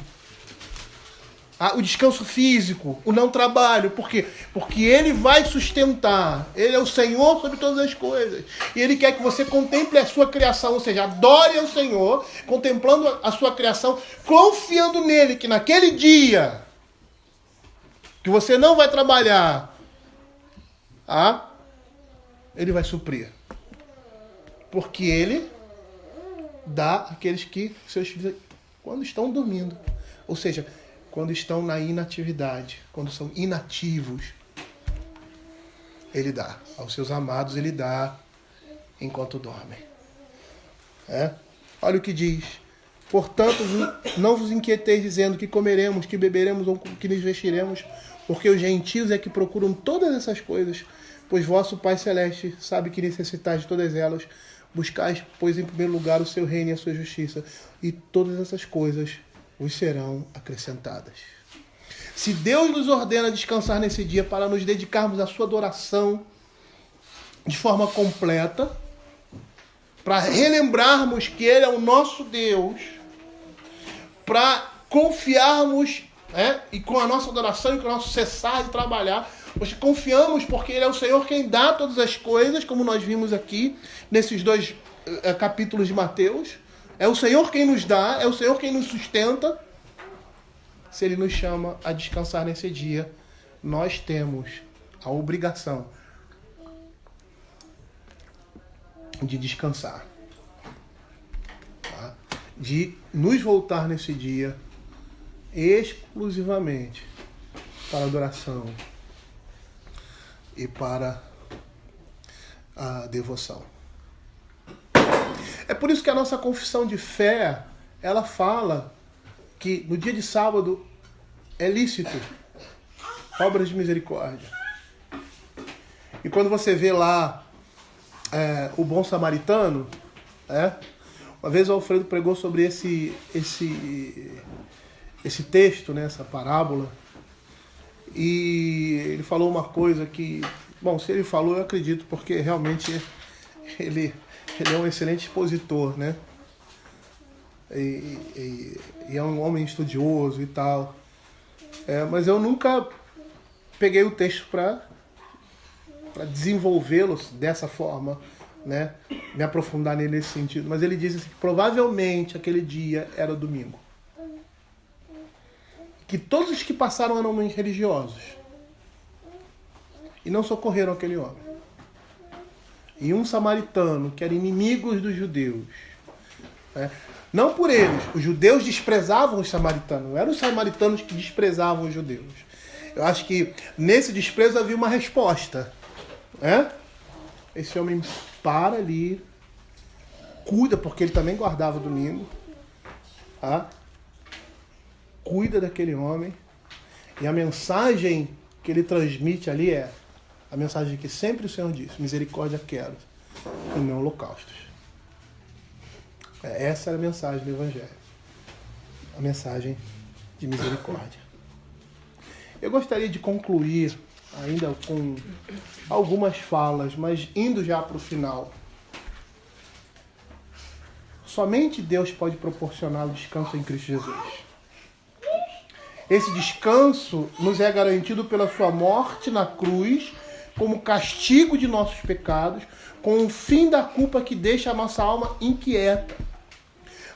Speaker 1: O descanso físico, o não trabalho. Por quê? Porque Ele vai sustentar. Ele é o Senhor sobre todas as coisas. E Ele quer que você contemple a sua criação, ou seja, adore ao Senhor, contemplando a sua criação, confiando nele, que naquele dia que você não vai trabalhar, Ele vai suprir. Porque Ele dá àqueles que seus filhos, quando estão dormindo. Ou seja, quando estão na inatividade, quando são inativos, Ele dá. Aos seus amados Ele dá enquanto dormem. Olha o que diz: portanto, não vos inquieteis dizendo que comeremos, que beberemos ou que nos vestiremos, porque os gentios é que procuram todas essas coisas, pois vosso Pai Celeste sabe que necessitais de todas elas. Buscais, pois, em primeiro lugar o seu reino e a sua justiça, e todas essas coisas vos serão acrescentadas. Se Deus nos ordena descansar nesse dia para nos dedicarmos à sua adoração de forma completa, para relembrarmos que Ele é o nosso Deus, para confiarmos, e com a nossa adoração e com o nosso cessar de trabalhar, nós confiamos porque Ele é o Senhor quem dá todas as coisas, como nós vimos aqui nesses 2 capítulos de Mateus. É o Senhor quem nos dá, é o Senhor quem nos sustenta. Se Ele nos chama a descansar nesse dia, nós temos a obrigação de descansar. De nos voltar nesse dia exclusivamente para a adoração e para a devoção. É por isso que a nossa confissão de fé, ela fala que no dia de sábado é lícito obras de misericórdia. E quando você vê lá o bom samaritano, uma vez o Alfredo pregou sobre esse texto, né, essa parábola, e ele falou uma coisa que, bom, se ele falou, eu acredito, porque realmente ele é um excelente expositor, né? E é um homem estudioso e tal. Mas eu nunca peguei o texto para desenvolvê-lo dessa forma, né? Me aprofundar nele nesse sentido. Mas ele disse assim, que provavelmente aquele dia era domingo. Que todos os que passaram eram homens religiosos. E não socorreram aquele homem. E um samaritano, que era inimigo dos judeus. Né? Não por eles. Os judeus desprezavam os samaritanos. Não eram os samaritanos que desprezavam os judeus. Eu acho que nesse desprezo havia uma resposta. Né? Esse homem para ali, cuida, porque ele também guardava o domingo. Tá? Cuida daquele homem. E a mensagem que ele transmite ali é a mensagem que sempre o Senhor disse: misericórdia quero, e não holocaustos. Essa era a mensagem do Evangelho. A mensagem de misericórdia. Eu gostaria de concluir ainda com algumas falas, mas indo já para o final. Somente Deus pode proporcionar o descanso em Cristo Jesus. Esse descanso nos é garantido pela sua morte na cruz, como castigo de nossos pecados, com o fim da culpa que deixa a nossa alma inquieta.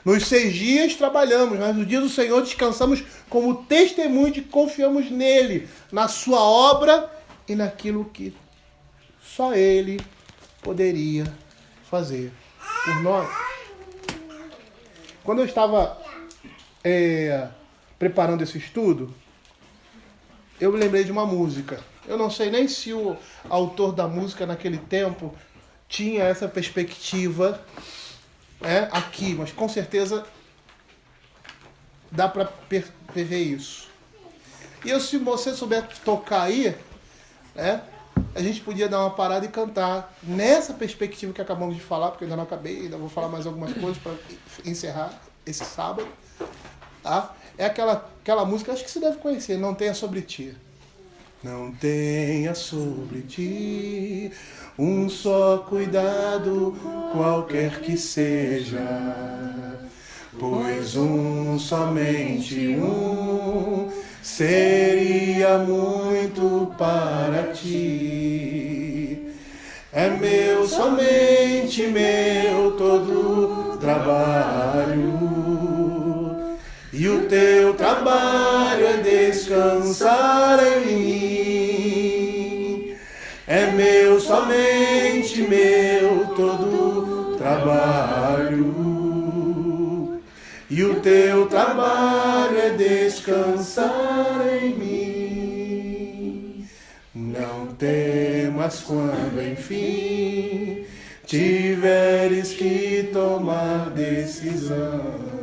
Speaker 1: Nos 6 dias trabalhamos, mas no dia do Senhor descansamos como testemunho de que confiamos nele, na sua obra e naquilo que só ele poderia fazer por nós. Quando eu estava preparando esse estudo, eu me lembrei de uma música. Eu não sei nem se o autor da música naquele tempo tinha essa perspectiva aqui, mas com certeza dá para prever isso. E se você souber tocar aí, a gente podia dar uma parada e cantar nessa perspectiva que acabamos de falar, porque eu ainda não acabei, ainda vou falar mais algumas coisas para encerrar esse sábado. Tá? É aquela música, acho que você deve conhecer, Não Tenha Sobre Ti. Não tenha sobre ti um só cuidado, qualquer que seja, pois somente um, seria muito para ti. É meu, somente meu, todo trabalho. E o teu trabalho é descansar em mim. É meu, somente meu, todo trabalho. E o teu trabalho é descansar em mim. Não temas quando, enfim, tiveres que tomar decisão.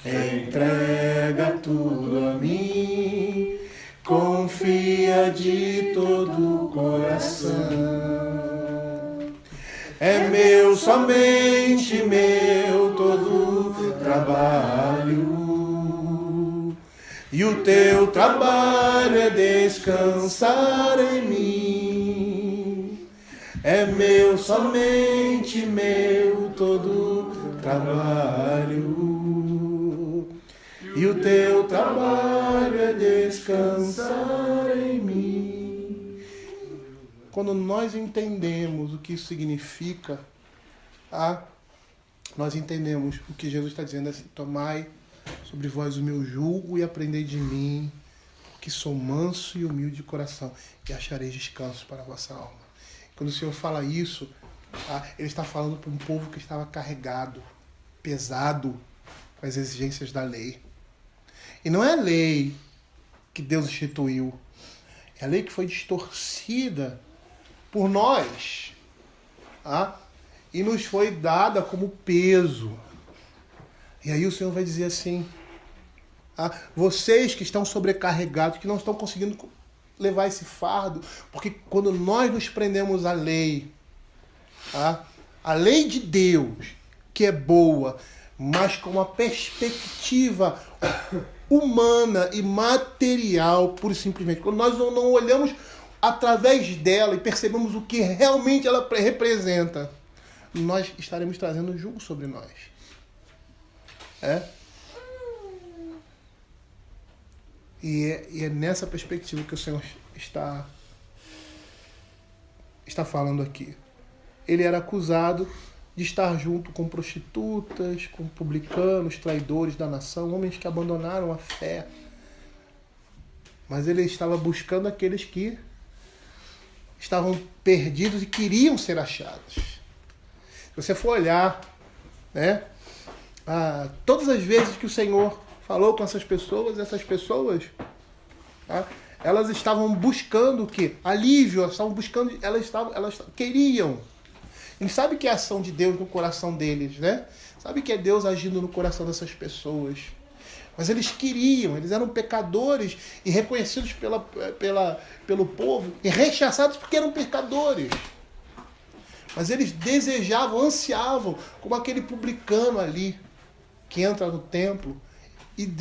Speaker 1: Entrega tudo a mim, confia de todo o coração. É meu, somente meu, todo trabalho. E o teu trabalho é descansar em mim. É meu, somente meu, todo trabalho. E o teu trabalho é descansar em mim. Quando nós entendemos o que isso significa, nós entendemos o que Jesus está dizendo assim: tomai sobre vós o meu jugo e aprendei de mim, que sou manso e humilde de coração, e achareis descanso para a vossa alma. Quando o Senhor fala isso, Ele está falando para um povo que estava carregado, pesado com as exigências da lei. E não é a lei que Deus instituiu, é a lei que foi distorcida por nós, e nos foi dada como peso. E aí o Senhor vai dizer assim: vocês que estão sobrecarregados, que não estão conseguindo levar esse fardo, porque quando nós nos prendemos à lei, a lei de Deus, que é boa, mas com uma perspectiva humana e material, pura e simplesmente. Quando nós não olhamos através dela e percebemos o que realmente ela representa, nós estaremos trazendo julgo sobre nós. E é nessa perspectiva que o Senhor está falando aqui. Ele era acusado de estar junto com prostitutas, com publicanos, traidores da nação, homens que abandonaram a fé. Mas ele estava buscando aqueles que estavam perdidos e queriam ser achados. Se você for olhar, todas as vezes que o Senhor falou com essas pessoas, elas estavam buscando o quê? Alívio, elas queriam. E sabe que é a ação de Deus no coração deles, né? Sabe que é Deus agindo no coração dessas pessoas. Mas eles queriam, eles eram pecadores e reconhecidos pelo povo e rechaçados porque eram pecadores. Mas eles desejavam, ansiavam, como aquele publicano ali que entra no templo e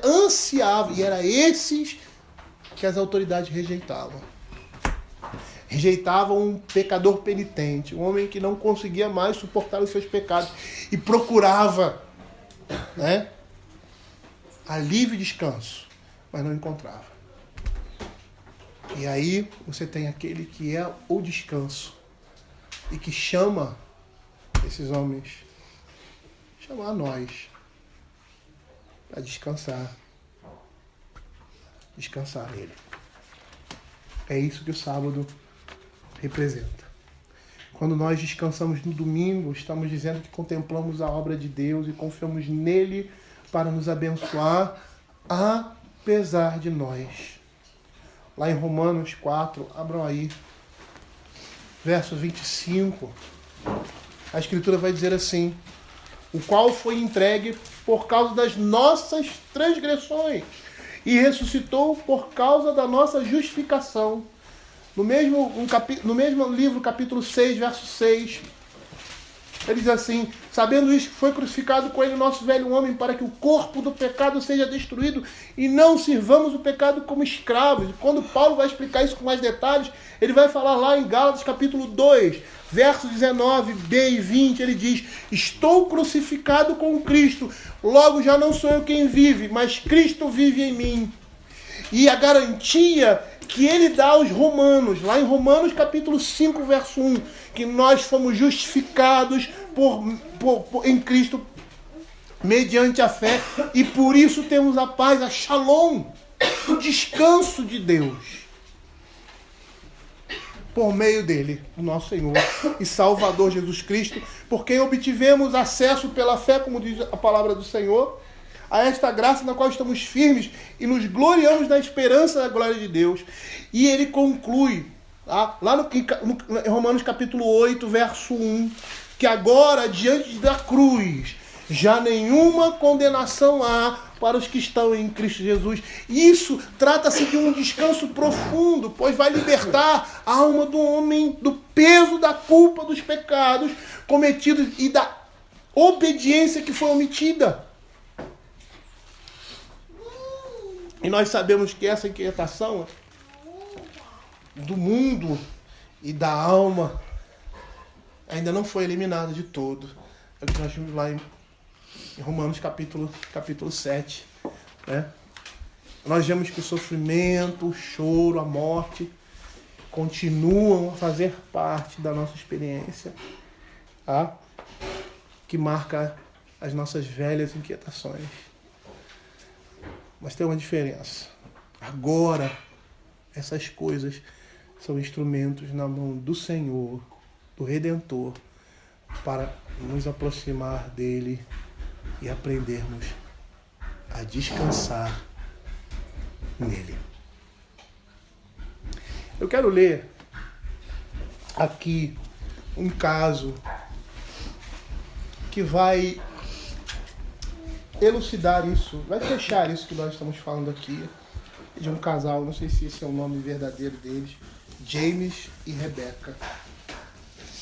Speaker 1: ansiava, e era esses que as autoridades rejeitavam. Rejeitavam um pecador penitente, um homem que não conseguia mais suportar os seus pecados e procurava, alívio e descanso, mas não encontrava. E aí você tem aquele que é o descanso e que chama esses homens, chama a nós para descansar nele. É isso que o sábado representa. Quando nós descansamos no domingo, estamos dizendo que contemplamos a obra de Deus e confiamos nele para nos abençoar, apesar de nós. Lá em Romanos 4, abram aí, verso 25, a Escritura vai dizer assim: o qual foi entregue por causa das nossas transgressões e ressuscitou por causa da nossa justificação. No mesmo livro, capítulo 6, verso 6, ele diz assim: sabendo isso, que foi crucificado com ele o nosso velho homem, para que o corpo do pecado seja destruído e não sirvamos o pecado como escravos. E quando Paulo vai explicar isso com mais detalhes, ele vai falar lá em Gálatas capítulo 2, versos 19b e 20, ele diz: estou crucificado com Cristo, logo já não sou eu quem vive, mas Cristo vive em mim. E a garantia que ele dá aos romanos, lá em Romanos capítulo 5, verso 1, que nós fomos justificados em Cristo mediante a fé, e por isso temos a paz, a shalom, o descanso de Deus, por meio dele, o nosso Senhor e Salvador Jesus Cristo, por quem obtivemos acesso pela fé, como diz a palavra do Senhor, a esta graça na qual estamos firmes e nos gloriamos na esperança da glória de Deus. E ele conclui, lá em Romanos capítulo 8, verso 1, que agora, diante da cruz, já nenhuma condenação há para os que estão em Cristo Jesus. Isso trata-se de um descanso profundo, pois vai libertar a alma do homem do peso da culpa dos pecados cometidos e da obediência que foi omitida. E nós sabemos que essa inquietação do mundo e da alma ainda não foi eliminada de todo. É o que nós vimos lá em Romanos capítulo 7. Nós vemos que o sofrimento, o choro, a morte continuam a fazer parte da nossa experiência, que marca as nossas velhas inquietações. Mas tem uma diferença. Agora, essas coisas são instrumentos na mão do Senhor, do Redentor, para nos aproximar dele e aprendermos a descansar nele. Eu quero ler aqui um caso que vai elucidar isso, vai fechar isso que nós estamos falando aqui, de um casal, não sei se esse é o nome verdadeiro deles, James e Rebecca.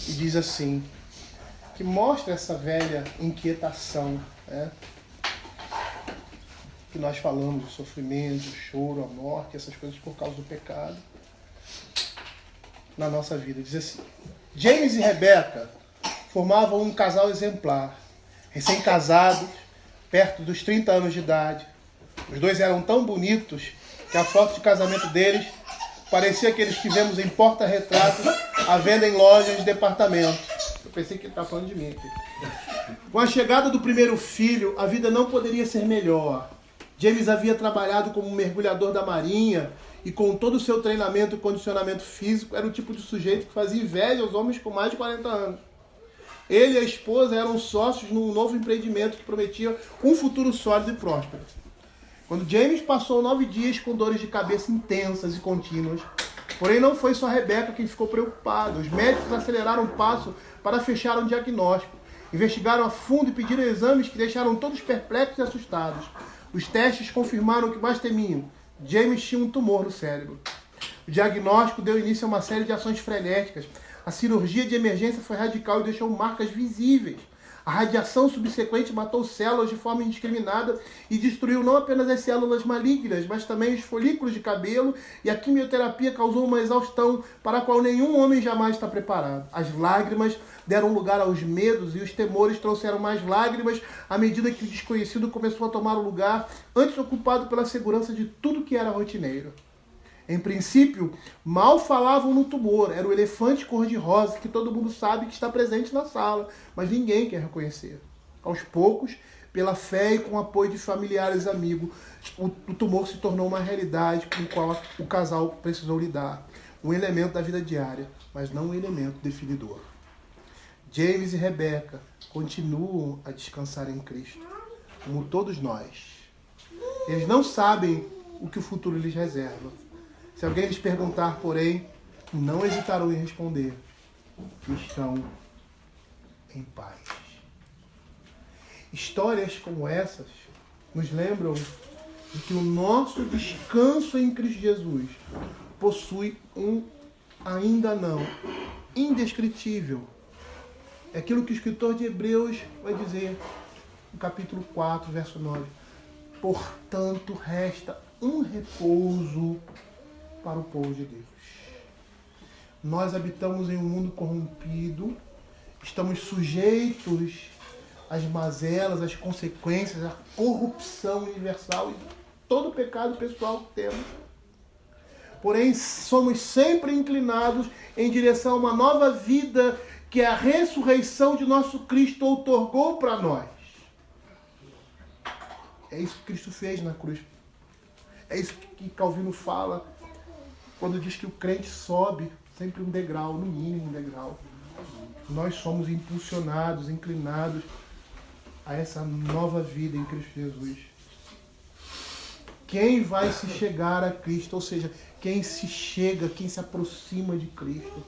Speaker 1: E diz assim, que mostra essa velha inquietação né? Que nós falamos, o sofrimento, o choro, a morte, essas coisas por causa do pecado na nossa vida. Diz assim: James e Rebecca formavam um casal exemplar, recém-casados, perto dos 30 anos de idade. Os dois eram tão bonitos que a foto de casamento deles parecia aqueles que vemos em porta-retratos à venda em lojas de departamento. Eu pensei que ele estava falando de mim aqui. Com a chegada do primeiro filho, a vida não poderia ser melhor. James havia trabalhado como mergulhador da marinha e com todo o seu treinamento e condicionamento físico, era o tipo de sujeito que fazia inveja aos homens com mais de 40 anos. Ele e a esposa eram sócios num novo empreendimento que prometia um futuro sólido e próspero. Quando James passou 9 dias com dores de cabeça intensas e contínuas, porém não foi só Rebecca quem ficou preocupada. Os médicos aceleraram o passo para fechar um diagnóstico. Investigaram a fundo e pediram exames que deixaram todos perplexos e assustados. Os testes confirmaram o que mais temiam. James tinha um tumor no cérebro. O diagnóstico deu início a uma série de ações frenéticas. A cirurgia de emergência foi radical e deixou marcas visíveis. A radiação subsequente matou células de forma indiscriminada e destruiu não apenas as células malignas, mas também os folículos de cabelo, e a quimioterapia causou uma exaustão para a qual nenhum homem jamais está preparado. As lágrimas deram lugar aos medos e os temores trouxeram mais lágrimas à medida que o desconhecido começou a tomar o lugar, antes ocupado pela segurança de tudo que era rotineiro. Em princípio, mal falavam no tumor. Era o elefante cor-de-rosa que todo mundo sabe que está presente na sala, mas ninguém quer reconhecer. Aos poucos, pela fé e com o apoio de familiares e amigos, o tumor se tornou uma realidade com a qual o casal precisou lidar. Um elemento da vida diária, mas não um elemento definidor. James e Rebecca continuam a descansar em Cristo, como todos nós. Eles não sabem o que o futuro lhes reserva. Se alguém lhes perguntar, porém, não hesitarão em responder que estão em paz. Histórias como essas nos lembram de que o nosso descanso em Cristo Jesus possui um ainda não indescritível. É aquilo que o escritor de Hebreus vai dizer no capítulo 4, verso 9. Portanto, resta um repouso para o povo de Deus. Nós habitamos em um mundo corrompido, estamos sujeitos às mazelas, às consequências, à corrupção universal e todo o pecado pessoal que temos. Porém, somos sempre inclinados em direção a uma nova vida que a ressurreição de nosso Cristo outorgou para nós. É isso que Cristo fez na cruz. É isso que Calvino fala quando diz que o crente sobe sempre um degrau, no mínimo um degrau. Nós somos impulsionados, inclinados a essa nova vida em Cristo Jesus. Quem vai se chegar a Cristo, ou seja, quem se chega, quem se aproxima de Cristo,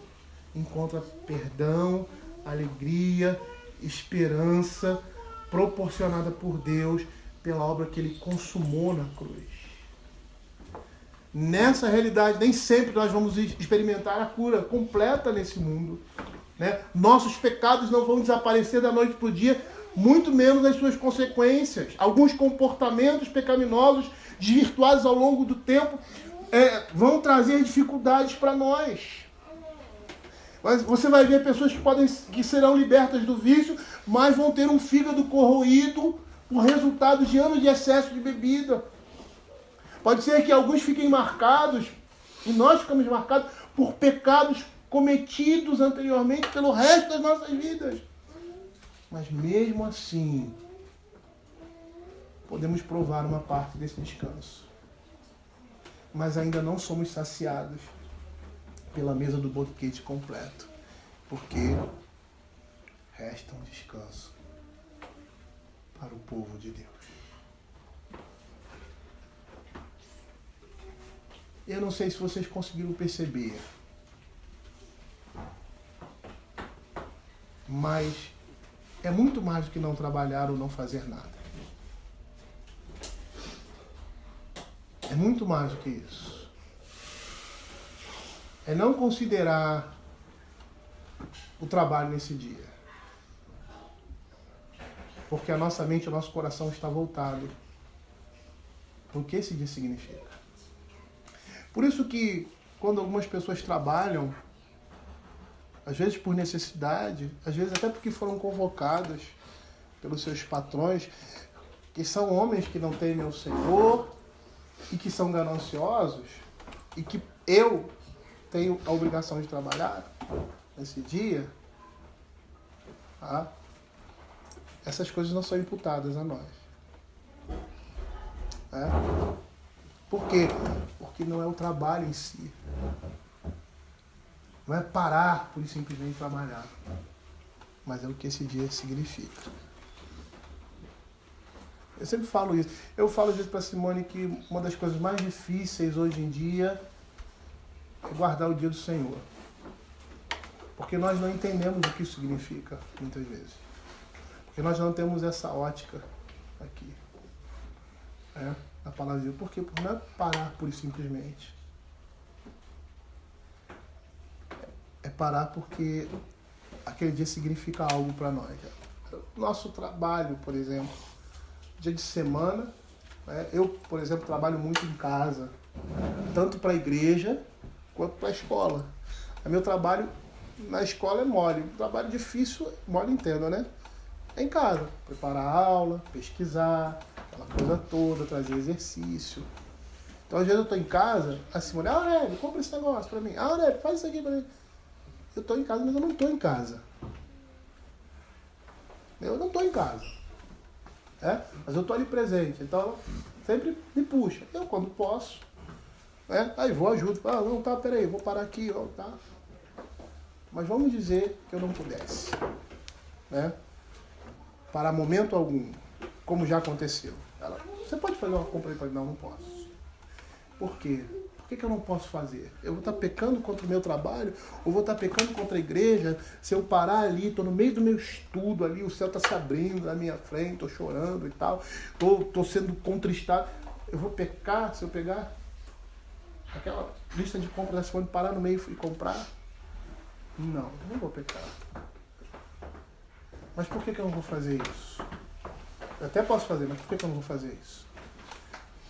Speaker 1: encontra perdão, alegria, esperança proporcionada por Deus pela obra que Ele consumou na cruz. Nessa realidade, nem sempre nós vamos experimentar a cura completa nesse mundo, né? Nossos pecados não vão desaparecer da noite para o dia, muito menos as suas consequências. Alguns comportamentos pecaminosos, desvirtuados ao longo do tempo, vão trazer dificuldades para nós. Mas você vai ver pessoas que serão libertas do vício, mas vão ter um fígado corroído por resultado de anos de excesso de bebida. Pode ser que alguns fiquem marcados, e nós ficamos marcados por pecados cometidos anteriormente pelo resto das nossas vidas. Mas mesmo assim, podemos provar uma parte desse descanso. Mas ainda não somos saciados pela mesa do banquete completo, porque resta um descanso para o povo de Deus. Eu não sei se vocês conseguiram perceber, mas é muito mais do que não trabalhar ou não fazer nada. É muito mais do que isso. É não considerar o trabalho nesse dia. Porque a nossa mente, o nosso coração está voltado para o que esse dia significa. Por isso que quando algumas pessoas trabalham, às vezes por necessidade, às vezes até porque foram convocadas pelos seus patrões, que são homens que não temem o Senhor e que são gananciosos, e que eu tenho a obrigação de trabalhar nesse dia, tá? Essas coisas não são imputadas a nós. Por quê? Porque não é o trabalho em si. Não é parar por simplesmente trabalhar. Mas é o que esse dia significa. Eu sempre falo isso. Eu falo às vezes para Simone que uma das coisas mais difíceis hoje em dia é guardar o dia do Senhor. Porque nós não entendemos o que isso significa, muitas vezes. Porque nós não temos essa ótica aqui. Na palavra de Deus. Por quê? Porque não é parar pura e simplesmente. É parar porque aquele dia significa algo para nós. Nosso trabalho, por exemplo, dia de semana, eu, por exemplo, trabalho muito em casa, tanto para a igreja quanto para a escola. O meu trabalho na escola é mole, o trabalho difícil, mole entenda, né? É em casa, preparar a aula, pesquisar, aquela coisa toda, trazer exercício. Então, às vezes eu estou em casa, a Simone, Aurélio, compra esse negócio para mim. Aurélio, faz isso aqui para mim. Eu estou em casa, mas eu não estou em casa. Eu não estou em casa. Mas eu estou ali presente. Então, sempre me puxa. Eu, quando posso, aí vou, ajudo. Não, tá, peraí, vou parar aqui, tá. Mas vamos dizer que eu não pudesse. Parar momento algum, como já aconteceu. Você pode fazer uma compra aí para mim? Não posso. Por quê? Por que eu não posso fazer? Eu vou estar pecando contra o meu trabalho? Ou vou estar pecando contra a igreja? Se eu parar ali, estou no meio do meu estudo ali, o céu está se abrindo na minha frente, estou chorando e tal, estou sendo contristado. Eu vou pecar se eu pegar aquela lista de compras da Simone, parar no meio e comprar? Não vou pecar. Mas por que eu não vou fazer isso? Eu até posso fazer, mas por que eu não vou fazer isso?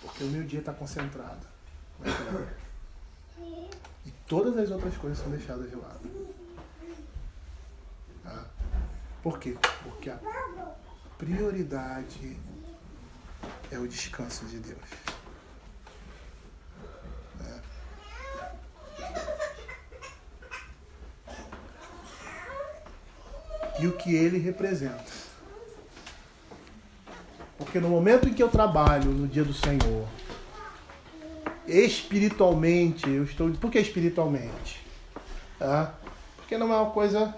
Speaker 1: Porque o meu dia está concentrado. E todas as outras coisas são deixadas de lado. Por quê? Porque a prioridade é o descanso de Deus. E o que ele representa. Porque no momento em que eu trabalho no dia do Senhor, espiritualmente, eu estou... Por que espiritualmente? Porque não é uma coisa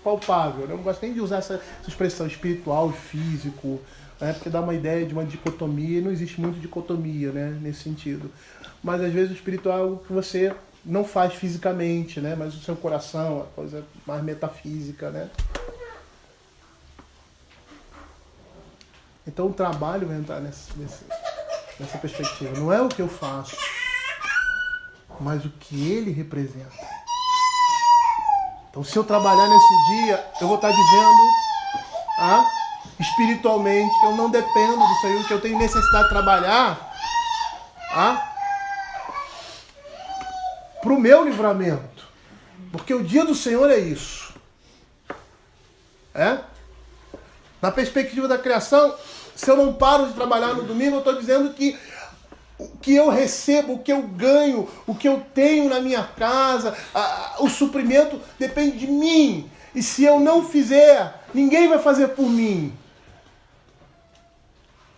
Speaker 1: palpável. Eu não gosto nem de usar essa expressão espiritual e físico, porque dá uma ideia de uma dicotomia, e não existe muito dicotomia, nesse sentido. Mas às vezes o espiritual é algo que você não faz fisicamente, mas o seu coração, a coisa mais metafísica, Então o trabalho vai entrar nessa perspectiva. Não é o que eu faço, mas o que ele representa. Então, se eu trabalhar nesse dia, eu vou estar dizendo espiritualmente que eu não dependo do Senhor, que eu tenho necessidade de trabalhar para o meu livramento. Porque o dia do Senhor é isso. Na perspectiva da criação, se eu não paro de trabalhar no domingo, eu estou dizendo que o que eu recebo, o que eu ganho, o que eu tenho na minha casa, o suprimento depende de mim. E se eu não fizer, ninguém vai fazer por mim.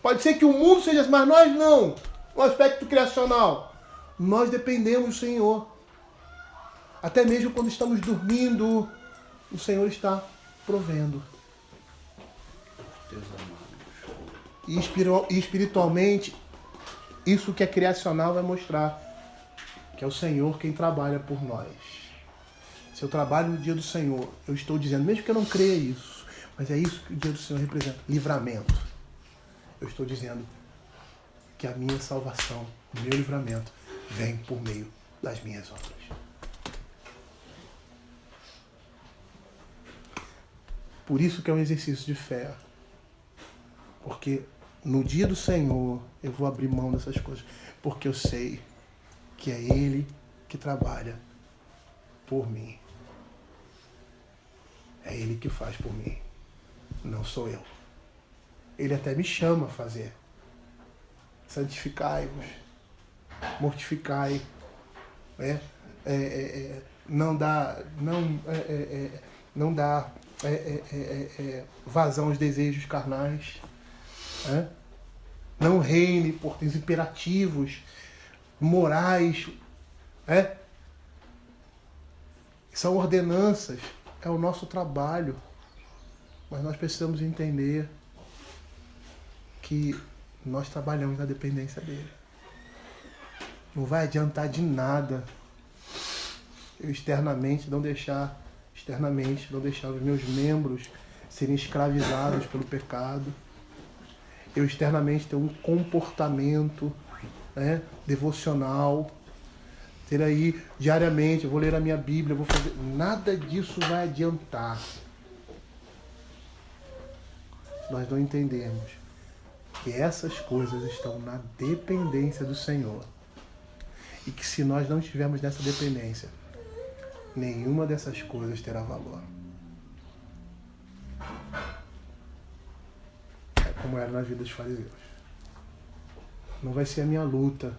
Speaker 1: Pode ser que o mundo seja assim, mas nós não. No aspecto criacional, nós dependemos do Senhor. Até mesmo quando estamos dormindo, o Senhor está provendo. E espiritualmente, isso que é criacional vai mostrar que é o Senhor quem trabalha por nós. Se eu trabalho no dia do Senhor, eu estou dizendo, mesmo que eu não creia isso, mas é isso que o dia do Senhor representa, livramento. Eu estou dizendo que a minha salvação, o meu livramento, vem por meio das minhas obras. Por isso que é um exercício de fé. Porque no dia do Senhor eu vou abrir mão dessas coisas. Porque eu sei que é Ele que trabalha por mim. É Ele que faz por mim. Não sou eu. Ele até me chama a fazer. Santificai-vos. Mortificai. Né? Não dá vazão aos desejos carnais. Né? Não reine por imperativos morais. Né? São ordenanças. É o nosso trabalho. Mas nós precisamos entender que nós trabalhamos na dependência dele. Não vai adiantar de nada eu externamente não deixar os meus membros serem escravizados pelo pecado. Eu externamente ter um comportamento, né, devocional, ter aí diariamente, eu vou ler a minha Bíblia, eu vou fazer. Nada disso vai adiantar. Se nós não entendermos que essas coisas estão na dependência do Senhor. E que se nós não estivermos nessa dependência, nenhuma dessas coisas terá valor. É como era na vida dos fariseus. Não vai ser a minha luta,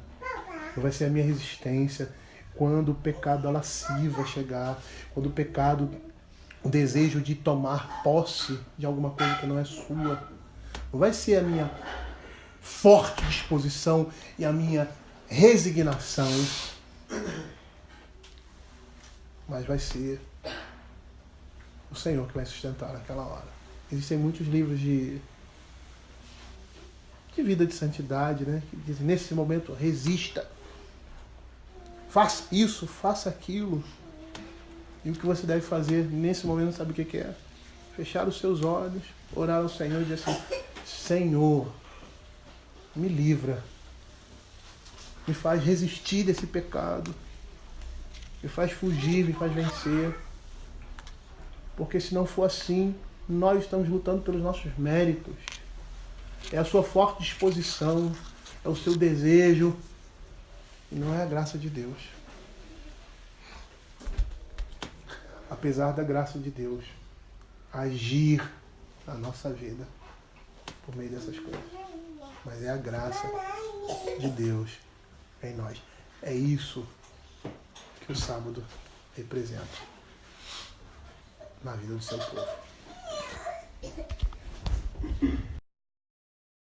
Speaker 1: não vai ser a minha resistência quando o pecado lasciva chegar, quando o pecado, o desejo de tomar posse de alguma coisa que não é sua. Não vai ser a minha forte disposição e a minha resignação, mas vai ser o Senhor que vai sustentar naquela hora. Existem muitos livros de vida de santidade, né? Que dizem, nesse momento, resista. Faça isso, faça aquilo. E o que você deve fazer nesse momento, sabe o que é? Fechar os seus olhos, orar ao Senhor e dizer assim, Senhor, me livra. Me faz resistir desse pecado. Me faz fugir, me faz vencer. Porque se não for assim, nós estamos lutando pelos nossos méritos. É a sua forte disposição, é o seu desejo, e não é a graça de Deus. Apesar da graça de Deus agir na nossa vida por meio dessas coisas. Mas é a graça de Deus em nós. É isso que o sábado representa na vida do seu povo.